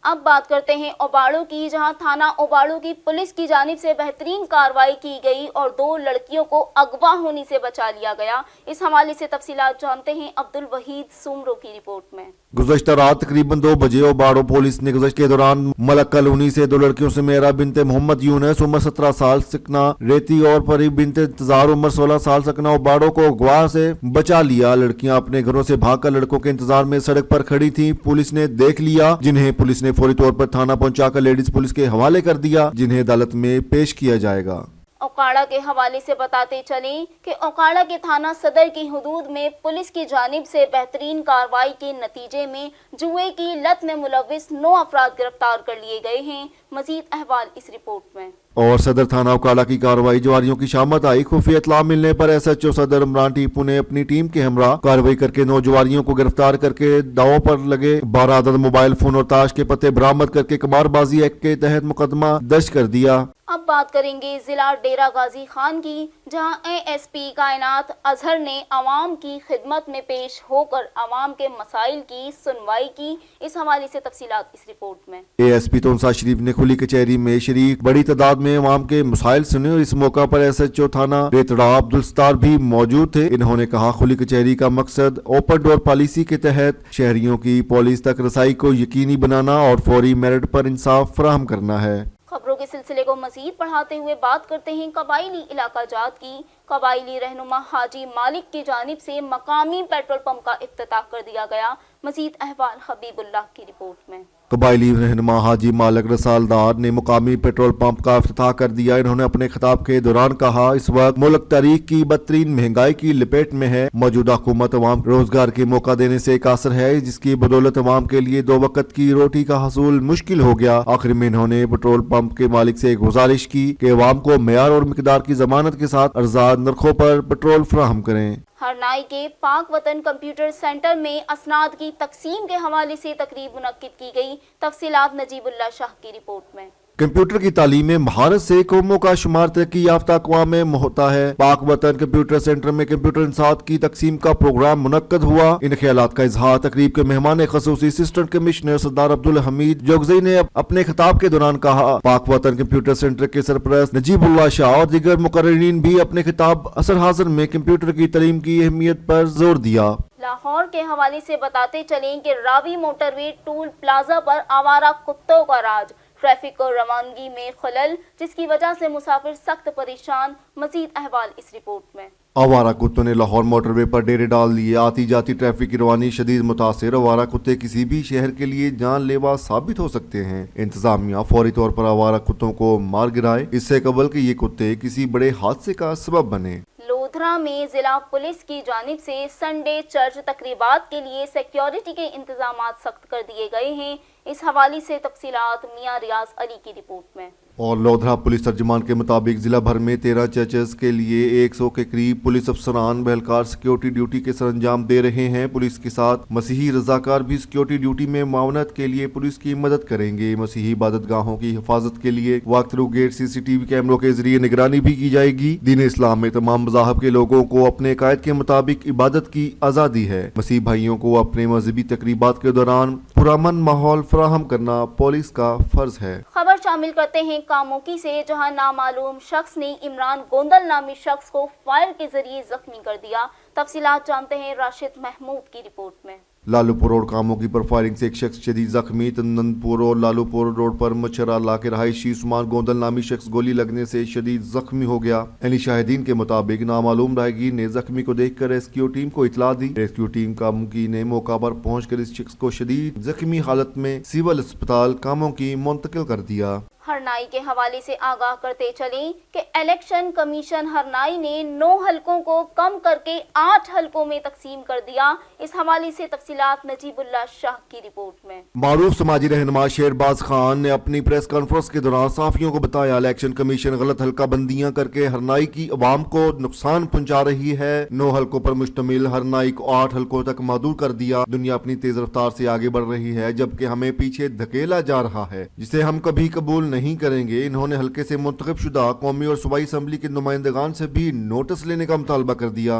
اب بات کرتے ہیں اوباڑو کی، جہاں تھانہ اوباڑو کی پولیس کی جانب سے بہترین کارروائی کی گئی اور 2 لڑکیوں کو اغوا ہونے سے بچا لیا گیا۔ اس حوالے سے تفصیلات جانتے ہیں عبد الوحید سومرو کی رپورٹ میں۔ گزشتہ رات تقریباً 2 بجے اوباڑو پولیس نے گزشت کے دوران ملک کالونی سے 2 لڑکیوں سے میرا بنت محمد یونس عمر 17 سال سکنا ریتی اور پری بنت انتظار عمر 16 سال سکنا اوباڑو کو اغوا سے بچا لیا۔ لڑکیاں اپنے گھروں سے بھاگ کر لڑکوں کے انتظار میں سڑک پر کھڑی تھیں، پولیس نے دیکھ لیا، جنہیں پولیس نے فوری طور پر تھانہ پہنچا کر لیڈیز پولیس کے حوالے کر دیا، جنہیں عدالت میں پیش کیا جائے گا۔ اوکاڑا کے حوالے سے بتاتے چلیں کہ اوکاڑا کے تھانہ صدر کی حدود میں پولیس کی جانب سے بہترین کارروائی کے نتیجے میں جوئے کی لت میں ملوث 9 افراد گرفتار کر لیے گئے ہیں۔ مزید احوال اس رپورٹ میں۔ اور صدر تھانہ اوکاڑا کی کارروائی جواریوں کی شامت آئی۔ خفیہ اطلاع ملنے پر ایس ایچ او صدر عمران ٹیپو نے اپنی ٹیم کے ہمراہ کارروائی کر کے 9 جواریوں کو گرفتار کر کے داؤں پر لگے 12 عدد موبائل فون اور تاش کے پتے برآمد کر کے قمار بازی ایکٹ کے تحت مقدمہ درج کر دیا۔ اب بات کریں گے ضلع ڈیرہ غازی خان کی، جہاں اے ایس پی کائنات اظہر نے عوام کی خدمت میں پیش ہو کر عوام کے مسائل کی سنوائی کی۔ اس حوالے سے تفصیلات اس رپورٹ میں۔ اے ایس پی تونسا شریف نے کھلی کچہری میں شریک بڑی تعداد میں عوام کے مسائل سنے، اور اس موقع پر ایس ایچ او تھانہ ریتڑا عبدالستار بھی موجود تھے۔ انہوں نے کہا کھلی کچہری کا مقصد اوپن ڈور پالیسی کے تحت شہریوں کی پولیس تک رسائی کو یقینی بنانا اور فوری میرٹ پر انصاف فراہم کرنا ہے۔ خبروں کے سلسلے کو مزید بڑھاتے ہوئے بات کرتے ہیں قبائلی علاقہ جات کی۔ قبائلی رہنما حاجی مالک کی جانب سے مقامی پیٹرول پمپ کا افتتاح کر دیا گیا۔ مزید احوال حبیب اللہ کی رپورٹ میں۔ قبائلی رہنما حاجی مالک رسالدار نے مقامی پیٹرول پمپ کا افتتاح کر دیا۔ انہوں نے اپنے خطاب کے دوران کہا اس وقت ملک تاریخ کی بدترین مہنگائی کی لپیٹ میں ہے۔ موجودہ حکومت عوام روزگار کے موقع دینے سے قاصر ہے، جس کی بدولت عوام کے لیے 2 وقت کی روٹی کا حصول مشکل ہو گیا۔ آخر میں انہوں نے پیٹرول پمپ کے مالک سے گزارش کی کہ عوام کو معیار اور مقدار کی ضمانت کے ساتھ ارزاں نرخوں پر پیٹرول فراہم کریں۔ ہرنائی کے پاک وطن کمپیوٹر سینٹر میں اسناد کی تقسیم کے حوالے سے تقریب منعقد کی گئی۔ تفصیلات نجیب اللہ شاہ کی رپورٹ میں۔ کمپیوٹر کی تعلیم میں مہارت سے قوموں کا شمار ترقی یافتہ اقوام میں ہوتا ہے۔ پاک وطن کمپیوٹر سینٹر میں کمپیوٹر انساد کی تقسیم کا پروگرام منعقد ہوا۔ ان خیالات کا اظہار تقریب کے مہمان خصوصی اسسٹنٹ کمشنر سردار عبدالحمید جوگزئی نے اپنے خطاب کے دوران کہا۔ پاک وطن کمپیوٹر سینٹر کے سرپرست نجیب اللہ شاہ اور دیگر مقررین بھی اپنے خطاب اثر حاضر میں کمپیوٹر کی تعلیم کی اہمیت پر زور دیا۔ لاہور کے حوالے سے بتاتے چلیں کہ راوی موٹر وے ٹول پلازا پر آوارہ کتوں کا راج، ٹریفک اور روانگی میں خلل، جس کی وجہ سے مسافر سخت پریشان۔ مزید احوال اس رپورٹ میں۔ آوارہ کتوں نے لاہور موٹر وے پر ڈیرے ڈال لیے، آتی جاتی ٹریفک کی روانی شدید متاثر۔ آوارہ کتے کسی بھی شہر کے لیے جان لیوا ثابت ہو سکتے ہیں۔ انتظامیہ فوری طور پر آوارہ کتوں کو مار گرائے، اس سے قبل کہ یہ کتے کسی بڑے حادثے کا سبب بنے۔ لودھرا میں ضلع پولیس کی جانب سے سنڈے چرچ تقریبات کے لیے سیکیورٹی کے انتظامات سخت کر دیے گئے ہیں۔ इस हवाले से तफसीलात मियां रियाज अली की रिपोर्ट में। और लोधरा पुलिस तर्जुमान के मुताबिक जिला भर में 13 चर्चेस के लिए 100 के करीब पुलिस अफसरान बहलकार सिक्योरिटी ड्यूटी के सर अंजाम दे रहे हैं। पुलिस के साथ मसीही रजाकार भी सिक्योरिटी ड्यूटी में मावनत के लिए पुलिस की मदद करेंगे। मसीही इबादत गाहों की हिफाजत के लिए वॉक थ्रू गेट CCTV कैमरों के जरिए निगरानी भी की जाएगी। दीन इस्लाम में तमाम मज़ाहब के लोगों को अपने कायद के मुताबिक इबादत की आज़ादी है। मसीह भाइयों को अपने मजहबी तकरीबात के दौरान पुरअमन माहौल फराहम करना पुलिस का फर्ज है। खबर शामिल करते हैं कामोकी से, जहां नामालूम शख्स ने इमरान गोंदल नामी शख्स को फायर के जरिए जख्मी कर दिया। तफसीलात जानते हैं राशिद महमूद की रिपोर्ट में। लालूपुर रोड कामोकी पर फायरिंग से एक शख्स शदीद जख्मी। तंदनपुर और लालूपुर रोड पर मच्छरा के रहायशी उस्मान गोंदल नामी शख्स गोली लगने से शदीद जख्मी हो गया। यानी शाहिदीन के मुताबिक नामालूम राहगीर ने जख्मी को देखकर रेस्क्यू टीम को इतला दी। रेस्क्यू टीम कामोकी ने मौका पर पहुंचकर इस शख्स को शदीद जख्मी हालत में सिविल अस्पताल कामोकी मुंतकिल कर दिया। हरनाई के हवाले से आगाह करते चले कि इलेक्शन कमीशन हरनाई ने 9 हलकों को कम करके 8 हलकों में तकसीम कर दिया। इस हवाले से तफसीलात नजीबुल्लाह शाह की रिपोर्ट में। मारूफ समाजी रहनुमा शेरबाज खान ने अपनी प्रेस कॉन्फ्रेंस के दौरान साफियों को बताया, इलेक्शन कमीशन गलत हल्का बंदियां करके हरनाई की अवाम को नुकसान पहुंचा रही है। 9 हलकों पर मुश्तमिल हरनाई को 8 हलकों तक महदूद कर दिया। दुनिया अपनी तेज रफ्तार से आगे बढ़ रही है, जबकि हमें पीछे धकेला जा रहा है, जिसे हम कभी कबूल नहीं करेंगे। इन्होंने हल्के से मुंतखब शुदा कौमी और सूबाई असम्बली के नुमाइंदगान से भी नोटिस लेने का मुतालबा कर दिया।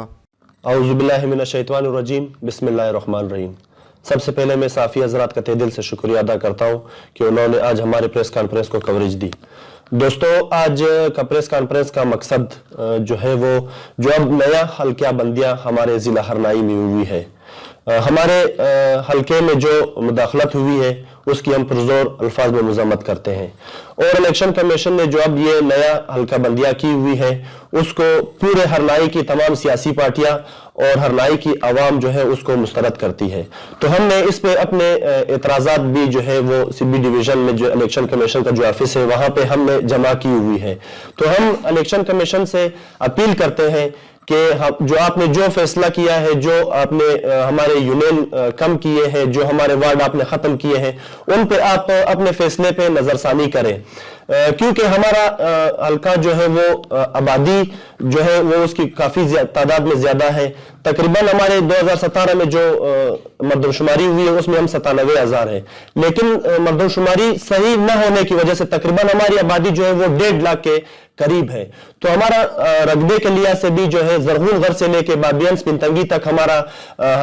औज़ुबिल्लाहि मिनश्शैतानिर्रजीम, बिस्मिल्लाहिर्रहमानिर्रहीम। सबसे पहले मैं साफ़ी हज़रात का तहे दिल से शुक्रिया अदा करता हूँ कि उन्होंने आज हमारे प्रेस कॉन्फ्रेंस को कवरेज दी। दोस्तों, आज का प्रेस कॉन्फ्रेंस का मकसद जो है वो जो अब नया हल्का बंदियाँ हमारे ज़िला हरनाई में हुई है, हमारे हल्के में जो मुदाखलत हुई है उसकी हम पुरजोर अल्फाज में मज़म्मत करते हैं। और इलेक्शन कमीशन ने जो अब ये नया हल्का बंदियाँ की हुई है उसको पूरे हरनाई की तमाम सियासी पार्टियाँ और हरनाई की आवाम जो है उसको मुस्तरद करती है। तो हमने इस पे अपने एतराज़ात भी जो है वो सिब्बी डिवीज़न में जो इलेक्शन कमीशन का जो ऑफिस है वहाँ पे हमने जमा की हुई है। तो हम इलेक्शन कमीशन से अपील करते हैं कि जो आपने जो फैसला किया है, जो आपने हमारे यूनियन कम किए हैं, जो हमारे वार्ड आपने ख़त्म किए हैं, उन पे आप अपने फैसले पे नज़रसानी करें, क्योंकि हमारा हल्का जो है वो आबादी जो है वो उसकी काफ़ी तादाद में ज़्यादा है। तकरीबन हमारे 2017 में जो मर्दमशुमारी हुई है उसमें हम 97,000 है, लेकिन मर्दमशुमारी सही न होने की वजह से तकरीबन हमारी आबादी जो है वो 1.5 लाख के करीब है। तो हमारा रकबे के लिहाज से भी जो है ज़रहूल घर से लेके बाबियंस पिंतंगी तक हमारा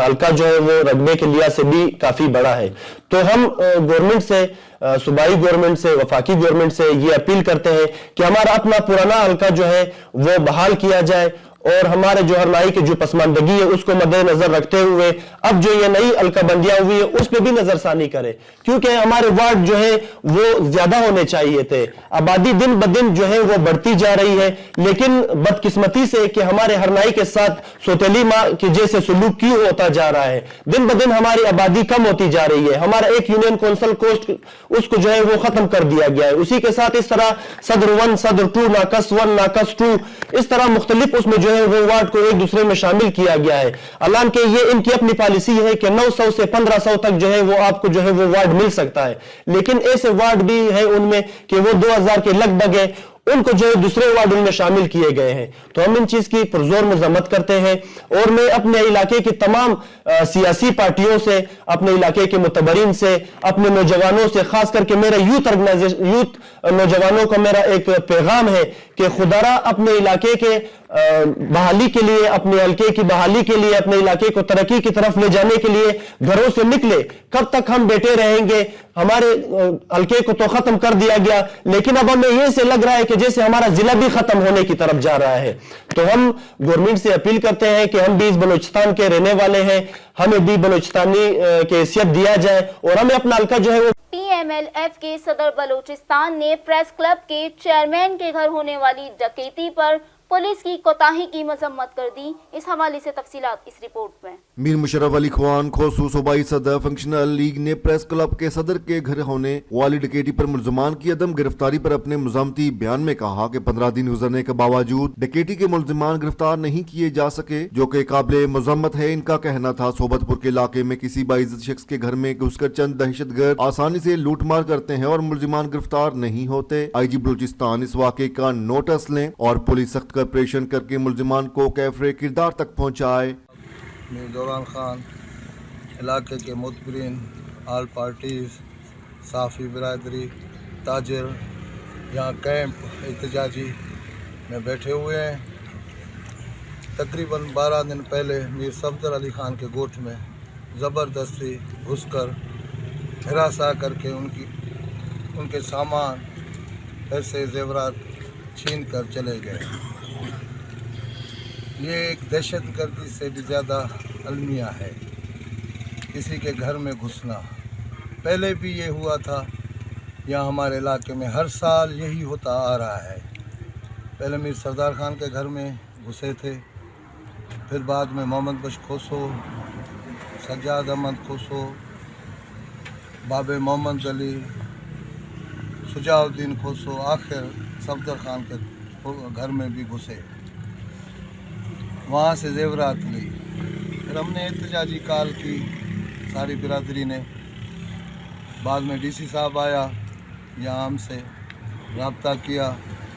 हल्का जो है वो रकबे के लिहाज से भी काफ़ी बड़ा है। तो हम गवर्नमेंट से, सूबाई गवर्नमेंट से, वफाकी गवर्नमेंट से ये अपील करते हैं कि हमारा अपना पुराना हल्का जो है वो बहाल किया जाए और हमारे जो हरनाई की जो पसमानदगी है उसको मद्देनजर रखते हुए अब जो ये नई हल्का बंदियां हुई है उस पर भी नजरसानी करें, क्योंकि हमारे वार्ड जो है वो ज्यादा होने चाहिए थे। आबादी दिन ब दिन जो है वो बढ़ती जा रही है, लेकिन बदकिस्मती से कि हमारे हरनाई के साथ सौतेली माँ के जैसे सुलूक क्यों होता जा रहा है, दिन ब दिन हमारी आबादी कम होती जा रही है। हमारा एक यूनियन कौंसिल कोस्ट उसको जो है वो खत्म कर दिया गया है। उसी के साथ इस तरह सदर 1, सदर 2, नाकस 1, नाकस 2, इस तरह मुख्तलिफ उसमें जो है वो वार्ड को एक दूसरे में शामिल किया गया है। हालांकि ये इनकी अपनी पॉलिसी है कि 900 से 1500 तक जो है वो आपको जो है वो वार्ड मिल सकता है, लेकिन ऐसे वार्ड भी है उनमें कि वो 2000 के लगभग है, उनको जो है दूसरे वार्ड में शामिल किए गए हैं। तो हम इन चीज की पुरजोर मजम्मत करते हैं और मैं अपने इलाके की तमाम सियासी पार्टियों से, अपने इलाके के मुतबरीन से, अपने नौजवानों से, खास करके मेरे यूथ नौजवानों का मेरा एक पैगाम है कि खुदारा अपने इलाके के बहाली के लिए, अपने हल्के की बहाली के लिए, अपने इलाके को तरक्की की तरफ ले जाने के लिए घरों से निकले। कब तक हम बैठे रहेंगे? हमारे हल्के को तो खत्म कर दिया गया, लेकिन अब हमें ये से लग रहा है कि जैसे हमारा जिला भी खत्म होने की तरफ जा रहा है। तो हम गवर्नमेंट से अपील करते हैं कि हम भी इस बलूचिस्तान के रहने वाले हैं, हमें भी बलूचिस्तानी की हैसियत दिया जाए और हमें अपना हल्का जो है वो। PMLF के सदर बलूचिस्तान ने प्रेस क्लब के चेयरमैन के घर होने वाली डकैती पर पुलिस की कोताही की मजम्मत कर दी। इस हवाले से तफसीलात इस रिपोर्ट में। मीर मुशर्रफ अली खान खोसू सूबाई सदर फंक्शनल लीग ने प्रेस क्लब के सदर के घर होने वाली डकैती पर मुलजमान की अदम गिरफ्तारी पर अपने मुज़ामती बयान में कहा कि 15 दिन गुजरने के बावजूद डकैती के मुलजमान गिरफ्तार नहीं किए जा सके, जो कि काबिल मजम्मत है। इनका कहना था सोबतपुर के इलाके में किसी बाइज्जत शख्स के घर में घुसकर चंद दहशतगर्द आसानी से लूटमार करते हैं और मुलजमान गिरफ्तार नहीं होते। IG बलूचिस्तान इस वाक़े का नोटिस लें और पुलिस सख्त ऑपरेशन करके मुलजमान को कैफरे किरदार तक पहुँचाए। मीर दौरान खान इलाके के मुतबरीन आल पार्टीज साफ़ी बिरादरी ताजिर यहाँ कैंप एहतजाजी में बैठे हुए हैं। तकरीबन 12 दिन पहले मीर सफदर अली खान के गोठ में ज़बरदस्ती घुसकर हिरासा करके उनके सामान पैसे जेवरात छीन कर चले गए। ये एक दहशतगर्दी से भी ज़्यादा अलमिया है, किसी के घर में घुसना। पहले भी ये हुआ था, यहाँ हमारे इलाके में हर साल यही होता आ रहा है। पहले मीर सरदार खान के घर में घुसे थे, फिर बाद में मोहम्मद बख्श खोसो, सज्जाद अहमद खोसो, बाबे मोहम्मद अली, सुजाउद्दीन खोसो, आखिर सफदर खान के घर में भी घुसे, वहाँ से जेवरात ली। फिर हमने एहतजाजी कॉल की सारी बिरादरी ने। बाद में DC साहब आया, यहाँ हमसे रब्ता किया,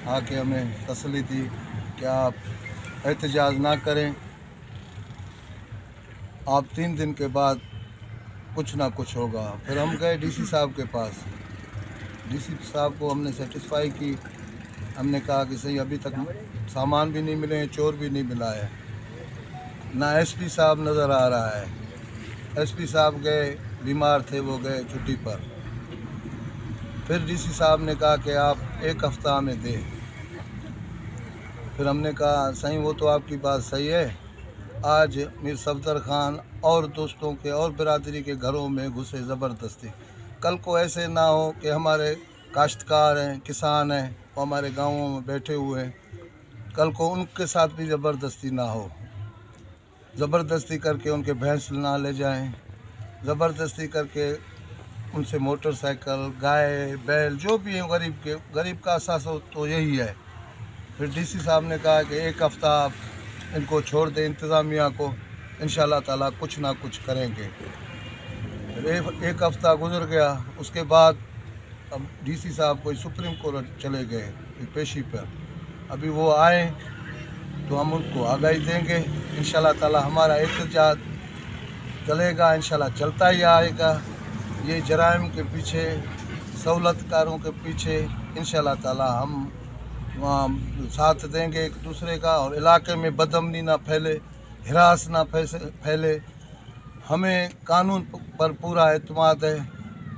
आके हमें तसल्ली दी कि आप एहतजाज ना करें, आप 3 दिन के बाद कुछ ना कुछ होगा। फिर हम गए DC साहब के पास। DC साहब को हमने सेटिस्फाई की। हमने कहा कि सही अभी तक सामान भी नहीं मिले हैं, चोर भी नहीं मिला है, ना SP साहब नज़र आ रहा है। SP साहब गए, बीमार थे, वो गए छुट्टी पर। फिर DC साहब ने कहा कि आप 1 हफ्ता में दें। फिर हमने कहा सही, वो तो आपकी बात सही है। आज मीर सफदर खान और दोस्तों के और बिरादरी के घरों में घुसे ज़बरदस्ती। कल को ऐसे ना हो कि हमारे काश्तकार हैं, किसान हैं, वो हमारे गाँवों में बैठे हुए हैं, कल को उनके साथ भी ज़बरदस्ती ना हो। ज़बरदस्ती करके उनके भैंस ना ले जाएं, ज़बरदस्ती करके उनसे मोटरसाइकिल, गाय, बैल, जो भी है गरीब का असास हो तो यही है। फिर DC साहब ने कहा कि 1 हफ्ता आप इनको छोड़ दें, इंतज़ामिया को, इंशाल्लाह ताला कुछ ना कुछ करेंगे। फिर 1 हफ्ता गुजर गया। उसके बाद अब DC साहब कोई सुप्रीम कोर्ट चले गए पेशी पर। अभी वो आए तो हम उनको आगाही देंगे। इंशाल्लाह ताला हमारा एहतजाज चलेगा, इंशाल्लाह चलता ही आएगा। ये जराइम के पीछे, सहूलतकारों के पीछे इंशाल्लाह ताला हम वहाँ साथ देंगे एक दूसरे का, और इलाके में बदअमनी ना फैले, हिरास ना फैले। हमें कानून पर पूरा एतमाद है।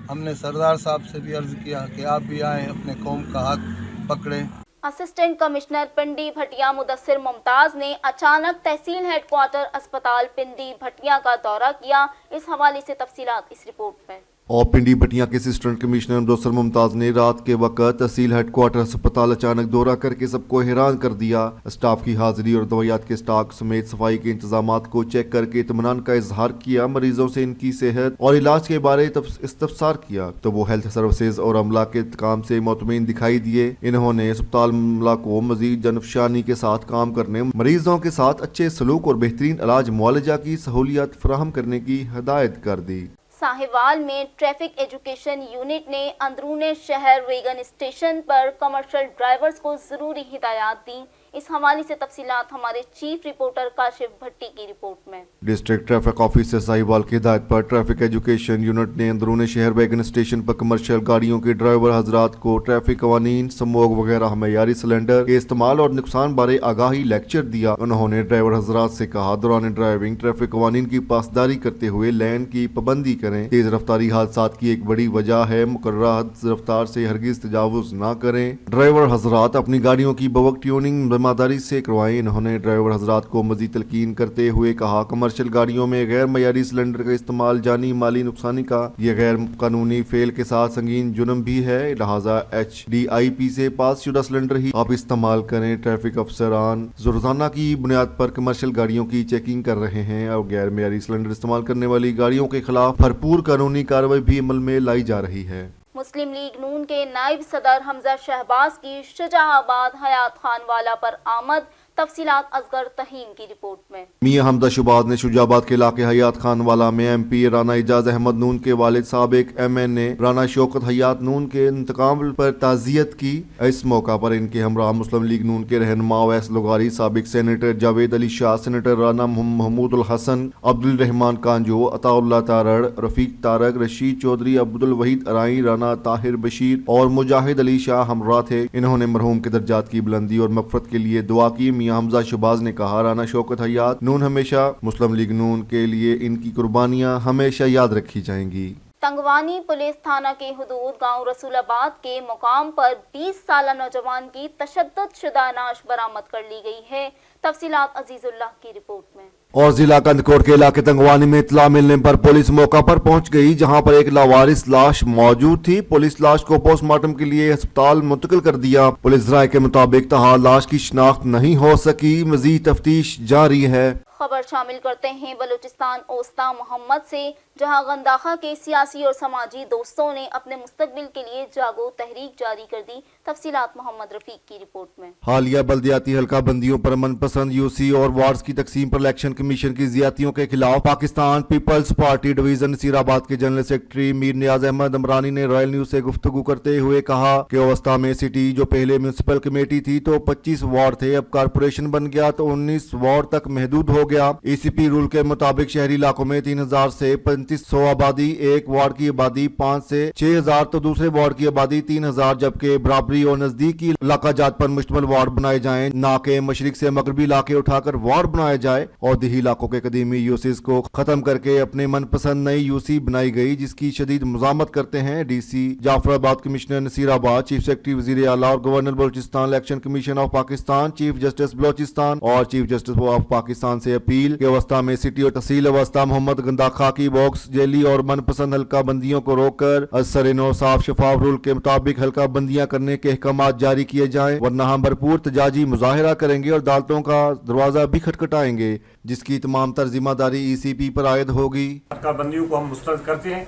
हमने सरदार साहब से भी अर्ज़ किया कि आप भी आएँ, अपने कौम का हाथ पकड़ें। असिस्टेंट कमिश्नर पिंडी भटिया मुदस्सिर मुमताज़ ने अचानक तहसील हेडक्वार्टर अस्पताल पिंडी भटिया का दौरा किया। इस हवाले से तफसीलात इस रिपोर्ट में। और पिंडी भटिया के असिस्टेंट कमिश्नर मुदस्सिर मुमताज़ ने रात के वक्त तहसील हेडक्वार्टर अस्पताल अचानक दौरा करके सबको हैरान कर दिया। स्टाफ की हाजिरी और दवाइयात के स्टॉक समेत सफाई के इंतजामात को चेक करके इत्मीनान का इजहार किया। मरीजों से इनकी सेहत और इलाज के बारे इस्तफसार किया तो वो हेल्थ सर्विसेज और अमला के काम से मुतमईन दिखाई दिए। इन्होंने अस्पताल अमला को मजीद जनफशानी के साथ काम करने, मरीजों के साथ अच्छे सलूक और बेहतरीन इलाज मुआलजा की सहूलियत फराहम करने की हिदायत कर दी। साहिवाल में ट्रैफिक एजुकेशन यूनिट ने अंदरूने शहर वेगन स्टेशन पर कमर्शियल ड्राइवर्स को ज़रूरी हिदायत दी। इस हवाले से तफसीलात हमारे चीफ रिपोर्टर काशिफ भट्टी की रिपोर्ट में। डिस्ट्रिक्ट ट्रैफिक ऑफिसर साहिवाल की हिदायत पर ट्रैफिक एजुकेशन यूनिट ने अंदरूनी शहर वैगन स्टेशन पर कमर्शियल गाड़ियों के ड्राइवर हजरात को ट्रैफिक कवानीन, स्मोग वगैरह मयारी सिलेंडर के इस्तेमाल और नुकसान बारे आगाही लेक्चर दिया। उन्होंने ड्राइवर हजरात से कहा दौरान ड्राइविंग ट्रैफिक कवानीन की पासदारी करते हुए लेन की पाबंदी करें। तेज रफ्तारी हादसात की एक बड़ी वजह है, मुकर्रर रफ्तार से हरगिज तजावुज न करें। ड्राइवर हजरात अपनी गाड़ियों की बवक्त ट्यूनिंग ईमानदारी से करवाएं। इन्होंने ड्राइवर हजरात को मजीद तलकीन करते हुए कहा, कमर्शियल गाड़ियों में गैर मयारी सिलेंडर का इस्तेमाल जानी माली नुकसानी का ये गैर कानूनी फेल के साथ संगीन जुर्म भी है, लिहाजा HDIP से पास शुदा सिलेंडर ही आप इस्तेमाल करें। ट्रैफिक अफसरान रोजाना की बुनियाद पर कमर्शियल गाड़ियों की चेकिंग कर रहे हैं और गैर मयारी सिलेंडर इस्तेमाल करने वाली गाड़ियों के खिलाफ भरपूर कानूनी कार्रवाई भी अमल में लाई जा रही है। मुस्लिम लीग नून के नायब सदर हमजा शहबाज की शुजाआबाद हयात खान वाला पर आमद। तफसीलात असगर तहीम की रिपोर्ट में। मियां हमजा शहबाज ने शुजाबाद के इलाके हयात खान वाला में MP राना इजाज अहमद नून के वालिद साबिक MNA राना शौकत हयात नून के इंतकाम पर ताज़ियत की। इस मौका पर इनके हमरा मुस्लिम लीग नून के रहनुमा अवैस लुगारी, साबिक सेनेटर जावेद अली शाह, सेनेटर राना महमूद उल हसन, अब्दुल रहमान कांजो, अताउल्लाह तारड़, रफीक तारक, रशीद चौधरी, अब्दुल वहीद अराई, राना ताहिर बशीर और मुजाहिद अली शाह हमरा थे। इन्होंने मरहूम के दर्जात की बुलंदी और मगफरत के लिए दुआ की। मियां हमजा शहबाज ने कहा, राना शौकत हयात नून हमेशा मुस्लिम लीग नून के लिए इनकी कुर्बानियां हमेशा याद रखी जाएंगी। तंगवानी पुलिस थाना के हुदूद गांव रसूलाबाद के मुकाम पर 20 साला नौजवान की तशद्दुद शुदा नाश बरामद कर ली गई है। तफसीलात अजीजुल्लाह की रिपोर्ट में। और जिला कंदकोट के इलाके तंगवानी में इत्तला मिलने पर पुलिस मौका पर पहुंच गई, जहां पर एक लावारिस लाश मौजूद थी। पुलिस लाश को पोस्टमार्टम के लिए अस्पताल मुंतकिल कर दिया। पुलिस राय के मुताबिक तहा लाश की शिनाख्त नहीं हो सकी, मजीद तफ्तीश जारी है। खबर शामिल करते हैं बलूचिस्तान ओस्ता मोहम्मद से, जहां गंदाखा के सियासी और समाजी दोस्तों ने अपने मुस्तकबिल के लिए जागो तहरीक जारी कर दी। तफसीलात मोहम्मद रफीक की रिपोर्ट में। हालिया बल्दियाती हल्का बंदियों पर मनपसंद UC और वार्ड्स की तकसीम पर इलेक्शन कमीशन की ज्यादतियों के खिलाफ पाकिस्तान पीपल्स पार्टी डिवीजन नसीराबाद के जनरल सेक्रेटरी मीर नियाज अहमद अमरानी ने रॉयल न्यूज से गुफ्तगू करते हुए कहा कि ओस्ता में सिटी जो पहले म्यूनसिपल कमेटी थी तो 25 वार्ड थे, अब कारपोरेशन बन गया तो 19 वार्ड तक महदूद हो गया। ECP रूल के मुताबिक शहरी इलाकों में 3000 से 3500 आबादी, एक वार्ड की आबादी 5 से 6000 तो दूसरे वार्ड की आबादी 3000, जबकि बराबरी और नजदीकी इलाका जात पर मुश्तमिल वार्ड बनाए जाएं, ना के मशरिक से मगरबी इलाके उठाकर वार्ड बनाए जाए। और देही इलाकों के कदीमी यूसीज को खत्म करके अपने मनपसंद नई UC बनाई गई, जिसकी शदीद मुजामत करते हैं DC Jafrabad, commissioner Nasirabad, chief secretary वजीर आला और governor Balochistan election commission of Pakistan, chief justice Balochistan और चीफ जस्टिस ऑफ पाकिस्तान से अपील के अवस्था में सिटी और तहसील अवस्था मोहम्मद गंदाखा की बॉक्स जेली और मनपसंद हल्का बंदियों को रोककर असर-ए-नौ साफ शफाफ रूल के मुताबिक हल्का बंदियां करने के अहकामात जारी किए जाएं, वरना हम भरपूर तजाजी मुजाहिरा करेंगे और अदालतों का दरवाजा भी खटखटाएंगे, जिसकी तमाम तर जिम्मेदारी ECP पर आयद होगी। हल्का बंदियों को हम मुस्तरद करते हैं।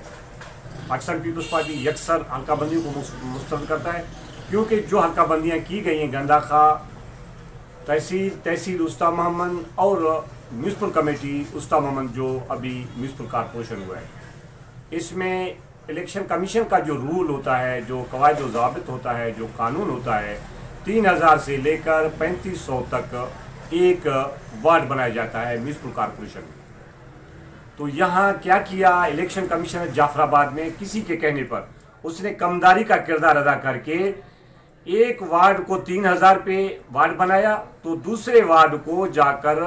पाकिस्तान पीपल्स पार्टी यकसर हल्का बंदियों को मुस्तरद करता है, क्योंकि जो हल्का बंदियाँ की गई हैं गंदाखा तहसील उस्ता मोहम्मद और म्यूनसिपल कमेटी उस्ता मोहम्मद जो अभी म्यूनसिपल कारपोरेशन हुआ है, इसमें इलेक्शन कमीशन का जो रूल होता है, जो कवायद व ज़ाबित होता है, जो कानून होता है, 3000 से लेकर 3500 तक एक वार्ड बनाया जाता है म्यूनसिपल कारपोरेशन में। तो यहाँ क्या किया इलेक्शन कमीशन जाफराबाद में, किसी के कहने पर उसने कमदारी का किरदार अदा करके एक वार्ड को 3000 पे वार्ड बनाया, तो दूसरे वार्ड को जाकर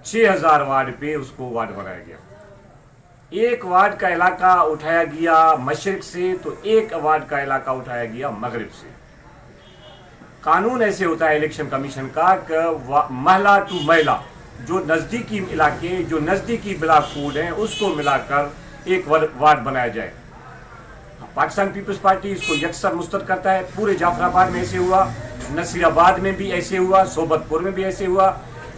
6000 वार्ड पे उसको वार्ड बनाया गया। एक वार्ड का इलाका उठाया गया मशरिक से, तो एक वार्ड का इलाका उठाया गया मगरिब से। कानून ऐसे होता है इलेक्शन कमीशन का कि महिला टू महिला, जो नज़दीकी इलाके, जो नज़दीकी ब्लॉक कोड हैं, उसको मिलाकर एक वार्ड बनाया जाए। पाकिस्तान पीपल्स पार्टी इसको यकसर मुस्तरद करता है। पूरे जाफराबाद में ऐसे हुआ, नसीराबाद में भी ऐसे हुआ, सोबतपुर में भी ऐसे हुआ,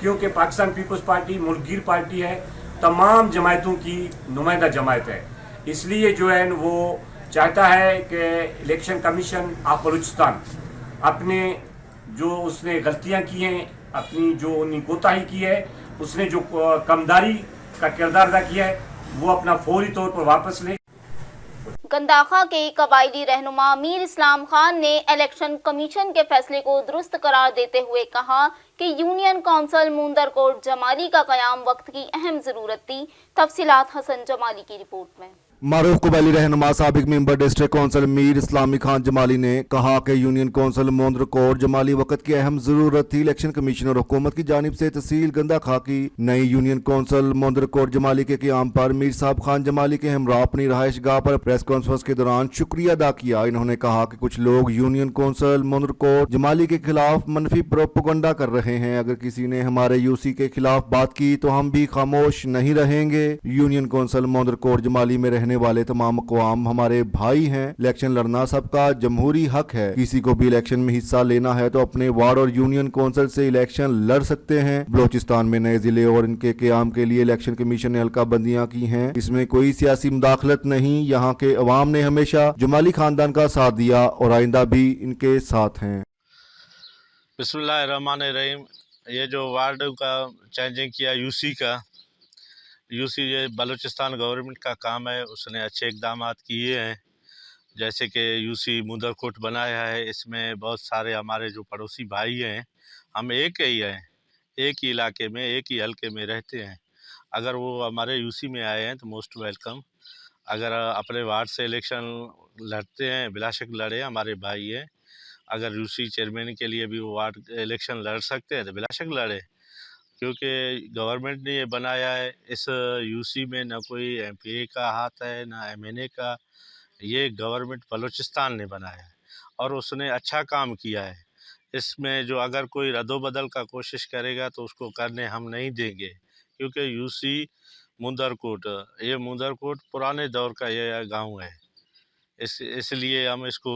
क्योंकि पाकिस्तान पीपल्स पार्टी मुल्कगीर पार्टी है, तमाम जमायतों की नुमाइंदा जमायत है। इसलिए जो है वो चाहता है कि इलेक्शन कमीशन ऑफ बलूचिस्तान अपने जो उसने गलतियां की हैं, अपनी जो उन्हें कोताही की है, उसने जो कमदारी का किरदार अदा किया है, वो अपना फौरी तौर पर वापस ले। गंदाखा के कबायली रहनुमा मीर इस्लाम खान ने इलेक्शन कमीशन के फैसले को दुरुस्त करार देते हुए कहा कि यूनियन काउंसिल मुंदरकोट जमाली का कयाम वक्त की अहम ज़रूरत थी। तफसीलात हसन जमाली की रिपोर्ट में। मारूफ कबायली रहनुमा साबिक मेंबर डिस्ट्रिक्ट कौंसिल मीर इस्लामी खान जमाली ने कहा कि यूनियन कौंसिल मोंदर कोट जमाली वक्त की अहम जरूरत थी। इलेक्शन कमीशन और हुकूमत की जानिब से तहसील गंदा खा की नई यूनियन कौंसिल मोंदर कोट जमाली के क़याम पर मीर साहब खान जमाली के हमरा अपनी रहायश गाह पर प्रेस कॉन्फ्रेंस के दौरान शुक्रिया अदा किया। इन्होंने कहा कि कुछ लोग यूनियन कौंसिल मोंदर कोट जमाली के खिलाफ मनफी प्रोपेगेंडा कर रहे हैं। अगर किसी ने हमारे यूसी के खिलाफ बात की तो हम भी खामोश नहीं रहेंगे। यूनियन कौंसिल मोंदर कोट जमाली में रहने वाले तमाम अक़वाम हमारे भाई हैं। इलेक्शन लड़ना सबका जमहूरी हक है। किसी को भी इलेक्शन में हिस्सा लेना है तो अपने वार्ड और यूनियन कौंसिल से इलेक्शन लड़ सकते हैं। बलोचिस्तान में नए जिले और इनके क़याम के लिए इलेक्शन कमीशन ने हल्का बंदियां की हैं। इसमें कोई सियासी मुदाखलत नहीं। यहाँ के अवाम ने हमेशा जमाली खानदान का साथ दिया और आइंदा भी इनके साथ हैं। बिस्मिल्लाहिर्रहमानिर्रहीम। ये जो वार्ड का चेंजिंग किया यूसी ये बलूचिस्तान गवर्नमेंट का काम है, उसने अच्छे इकदाम किए हैं। जैसे कि यूसी मुंदरकोट बनाया है, इसमें बहुत सारे हमारे जो पड़ोसी भाई हैं, हम एक ही हैं, एक ही इलाके में एक ही हलके में रहते हैं। अगर वो हमारे यूसी में आए हैं तो मोस्ट वेलकम। अगर अपने वार्ड से इलेक्शन लड़ते हैं, बिलाशक लड़े, हमारे भाई हैं। अगर यूसी चेयरमैन के लिए भी वो वार्ड इलेक्शन लड़ सकते हैं तो बिलाशक लड़े, क्योंकि गवर्नमेंट ने ये बनाया है। इस यूसी में न कोई एमपीए का हाथ है न एमएनए का, ये गवर्नमेंट बलूचिस्तान ने बनाया है और उसने अच्छा काम किया है। इसमें जो अगर कोई रद्दोबदल का कोशिश करेगा तो उसको करने हम नहीं देंगे, क्योंकि यूसी मुंदरकोट पुराने दौर का ये गांव है। इसलिए हम इसको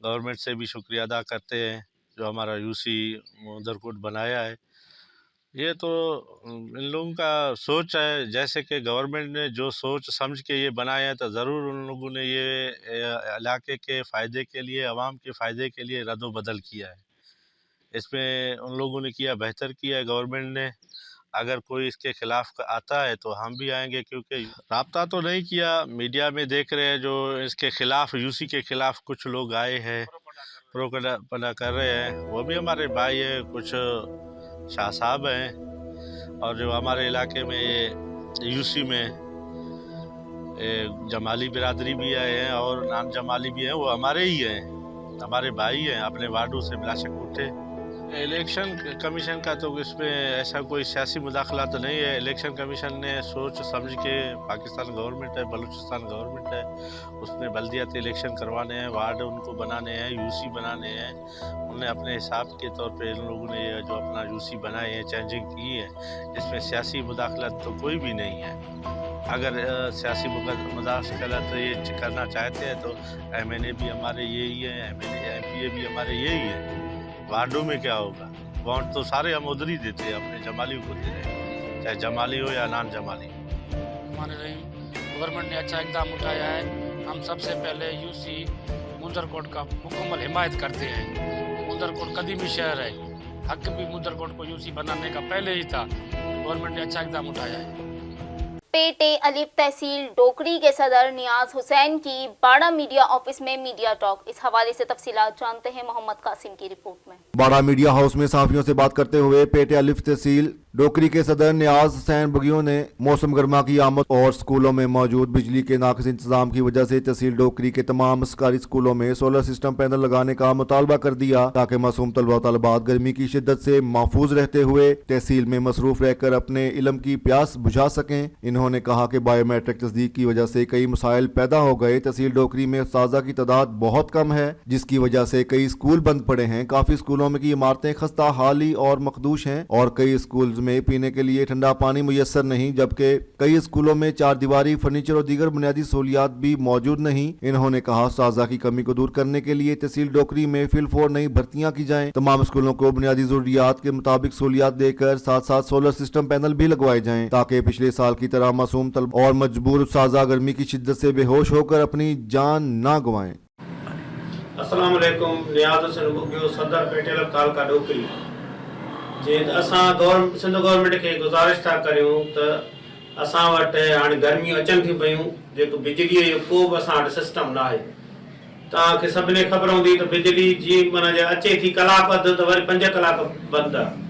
गवर्नमेंट से भी शुक्रिया अदा करते हैं जो हमारा यूसी मुंदरकोट बनाया है। ये तो इन लोगों का सोच है, जैसे कि गवर्नमेंट ने जो सोच समझ के ये बनाया है तो ज़रूर उन लोगों ने ये इलाके के फ़ायदे के लिए, आवाम के फ़ायदे के लिए रद्दोबदल किया है। इसमें उन लोगों ने किया, बेहतर किया है गवर्नमेंट ने। अगर कोई इसके ख़िलाफ़ आता है तो हम भी आएंगे, क्योंकि राब्ता तो नहीं किया। मीडिया में देख रहे हैं जो इसके ख़िलाफ़, यूसी के ख़िलाफ़ कुछ लोग आए हैं, प्रोपेगेंडा कर रहे हैं। वो भी हमारे भाई है, कुछ शाह साहब हैं, और जो हमारे इलाके में ये यूसी में जमाली बिरादरी भी आए हैं और नान जमाली भी हैं, वो हमारे ही हैं, हमारे भाई हैं। अपने वार्डों से बिलाशक उठे। इलेक्शन कमीशन का तो इसमें ऐसा कोई सियासी मुदाखला तो नहीं है। इलेक्शन कमीशन ने सोच समझ के, पाकिस्तान गवर्नमेंट है, बलूचिस्तान गवर्नमेंट है, उसने बल्दियाती इलेक्शन करवाने हैं, वार्ड उनको बनाने हैं, यूसी बनाने हैं। उन्होंने अपने हिसाब के तौर पे इन लोगों ने ये जो अपना यूसी बनाए हैं, चेंजिंग की है, इसमें सियासी मुदाखलत तो कोई भी नहीं है। अगर सियासी मुदाखलत ये करना चाहते हैं तो एमएनए भी हमारे यही है, एमपीए भी हमारे यही है। वार्डों में क्या होगा, वोट तो सारे हम उधर ही देते हैं, अपने जमाली को दे रहे हैं, चाहे जमाली हो या नान जमाली। गवर्नमेंट ने अच्छा इकदाम उठाया है। हम सबसे पहले यूसी मुंदरकोट का मुकम्मल हिमायत करते हैं। मुंदरकोट कदीमी शहर है, हक भी मुंदरकोट को यूसी बनाने का पहले ही था। गवर्नमेंट ने अच्छा इकदाम उठाया है। पेटे अलिफ तहसील डोकरी के सदर नियाज हुसैन की बाड़ा मीडिया ऑफिस में मीडिया टॉक। इस हवाले से तफसीलात जानते हैं मोहम्मद कासिम की रिपोर्ट में। बाड़ा मीडिया हाउस में सहाफियों से बात करते हुए पेटे अलिफ तहसील डोकरी के सदर नियाज हुसैन बगियों ने मौसम गर्मा की आमद और स्कूलों में मौजूद बिजली के नाक़िस इंतजाम की वजह से तहसील डोकरी के तमाम सरकारी स्कूलों में सोलर सिस्टम पैनल लगाने का मुतालबा कर दिया, ताकि मासूम तलबा तलबात गर्मी की शिद्दत से महफूज रहते हुए तहसील में मसरूफ रहकर अपने इल्म की प्यास बुझा सकें। इन्होंने कहा कि बायोमेट्रिक तस्दीक की वजह से कई मसाइल पैदा हो गए। तहसील डोकरी में उस्ताज़ा की तादाद बहुत कम है, जिसकी वजह से कई स्कूल बंद पड़े हैं। काफ़ी स्कूलों में की इमारतें खस्ता हाली और मखदूश हैं और कई स्कूल में पीने के लिए ठंडा पानी मुयस्सर नहीं, जबकि कई स्कूलों में चार दीवारी, फर्नीचर और दीगर बुनियादी सहूलियात भी मौजूद नहीं। इन्होंने कहा उस्ताज़ा की कमी को दूर करने के लिए तहसील डोकरी में फिल-4 नई भर्तियां की जाएं। तमाम स्कूलों को बुनियादी जरूरियात के मुताबिक सहूलियात देकर साथ साथ सोलर सिस्टम पैनल भी लगवाए जाएं, ताकि पिछले साल की तरह मासूम तलबा और मजबूर उस्ताज़ा गर्मी की शिद्दत से बेहोश होकर अपनी जान ना गंवाएं। अस्सलाम वालेकुम। नियाज हुसैन बुगियो, सदर पेटे अलिफ तालका डोकरी। जे असां सिंध गवर्नमेंट खे गुज़ारिश था करियूं त असां वटि हाणे गर्मियूं अचनि थियूं पियूं, जेको बिजलीअ जो को बि असां वटि सिस्टम न आहे। तव्हांखे सभिनी ख़बर हूंदी त बिजली जीअं माना जे अचे थी कलाक अधु त वरी 5 कलाक बंदि आहे।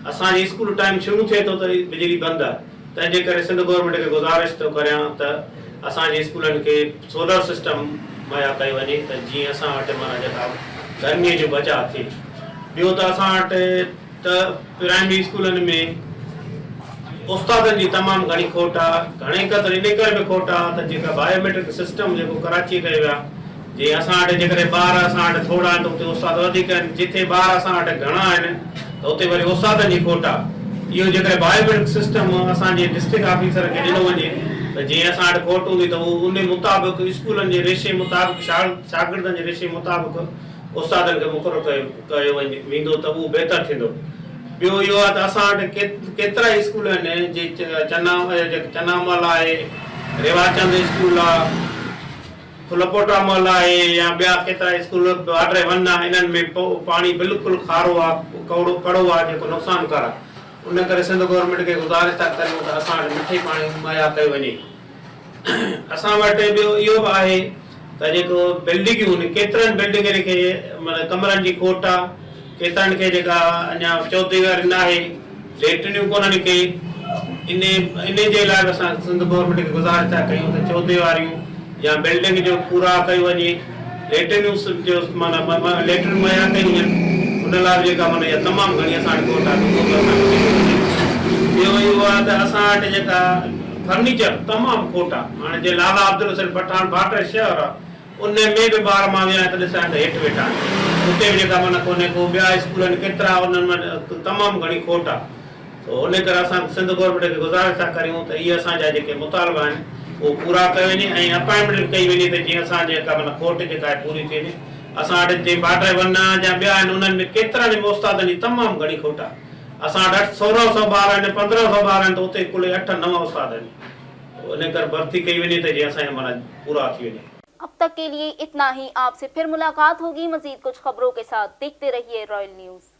असांजी स्कूल टाइम शुरू थिए थो त बिजली बंदि आहे। तंहिंजे करे सिंध गवर्नमेंट खे गुज़ारिश थो करियां त असांजे स्कूलनि खे सोलर सिस्टम मुहैया कयो वञे त जीअं असां वटि माना जेका गर्मीअ जो बचाव थिए। ॿियो त असां वटि त प्राइमरी स्कूलनि में उस्तादनि जी तमामु घणी खोट आहे। घणे क़दुरु इन करे बि खोट आहे त जेका बायोमेट्रिक सिस्टम जेको कराची कयो वियो आहे, जे असां वटि जेकॾहिं ॿार असां वटि थोरा आहिनि त उते उस्ताद वधीक आहिनि, जिथे ॿार असां वटि घणा आहिनि त उते वरी उस्तादनि जी खोट आहे। इहो जेकॾहिं बायोमेट्रिक सिस्टम असांजे डिस्ट्रिक्ट ऑफिसर खे ॾिनो वञे त जीअं असां वटि खोट हूंदी त उहो उन मुताबिक़ स्कूलनि जे रेशे मुताबिक़ शागिर्दनि जे रेशे मुताबिक़ उस्तादनि खे मुक़ररु कयो वेंदो त उहो बहितर थींदो। ॿियो इहो आहे त असां वटि केतिरा ई स्कूल आहिनि जे चनामल आहे, रेवाचंद स्कूल आहे, फुलपोटा मल आहे, या ॿिया केतिरा स्कूल वाटर वन आहे, इन्हनि में पाणी बिल्कुलु खारो आहे, कड़ो आहे, जेको नुक़सानकार आहे। उन करे सिंध गवर्नमेंट खे गुज़ारिश था करियूं त असां वटि मिठे पाणी मुहैया कयो वञे। असां वटि ॿियो इहो बि आहे त जेको बिल्डिंगियूं आहिनि, केतिरनि बिल्डिंगनि खे मतिलबु कमरनि जी खोट आहे, केतिरनि खे जेका अञा चौधरी न आहे, लेटरिनियूं कोन्हनि के। इन जे लाइ बि असां सिंध गवर्नमेंट खे गुज़ारिश था कयूं त चौधरी वारियूं या बिल्डिंग जो पूरा कयो वञे, लेटरिनियूं जो माना लेटरिन मुहैया कयूं वञनि, उन लाइ बि जेका माना इहा तमामु घणी असां वटि खोट आहे। ॿियो इहो आहे त असां वटि जेका फर्नीचर तमामु खोट आहे। हाणे जे लाला अब्दुल हसन पठान भाटर शहर आहे, उन में बि ॿार मां विया त ॾिसां त हेठि वेठा आहिनि, उते बि जेका माना कोन्हे को। ॿिया स्कूलनि केतिरा उन्हनि में तमामु घणी खोट आहे। त उन करे असां सिंध गवर्नमेंट खे गुज़ारिश था करियूं त इहे असांजा जेके मुतालबा आहिनि उहो पूरा कयो वञे ऐं अपॉइंटमेंट कई वञे त जीअं असां जेका माना खोट जेका आहे पूरी थी वञे। असां वटि जे भाटर वन या ॿिया आहिनि, उन्हनि में केतिरनि उस्तादनि जी तमामु घणी खोट आहे। असां वटि 1600 ॿार आहिनि, 1500 ॿार आहिनि, त उते कुल 8-9 उस्ताद आहिनि। इन करे भर्ती कई वञे त जीअं असांजा माना पूरा थी वञे। अब तक के लिए इतना ही। आपसे फिर मुलाकात होगी मजीद कुछ खबरों के साथ। देखते रहिए रॉयल न्यूज़।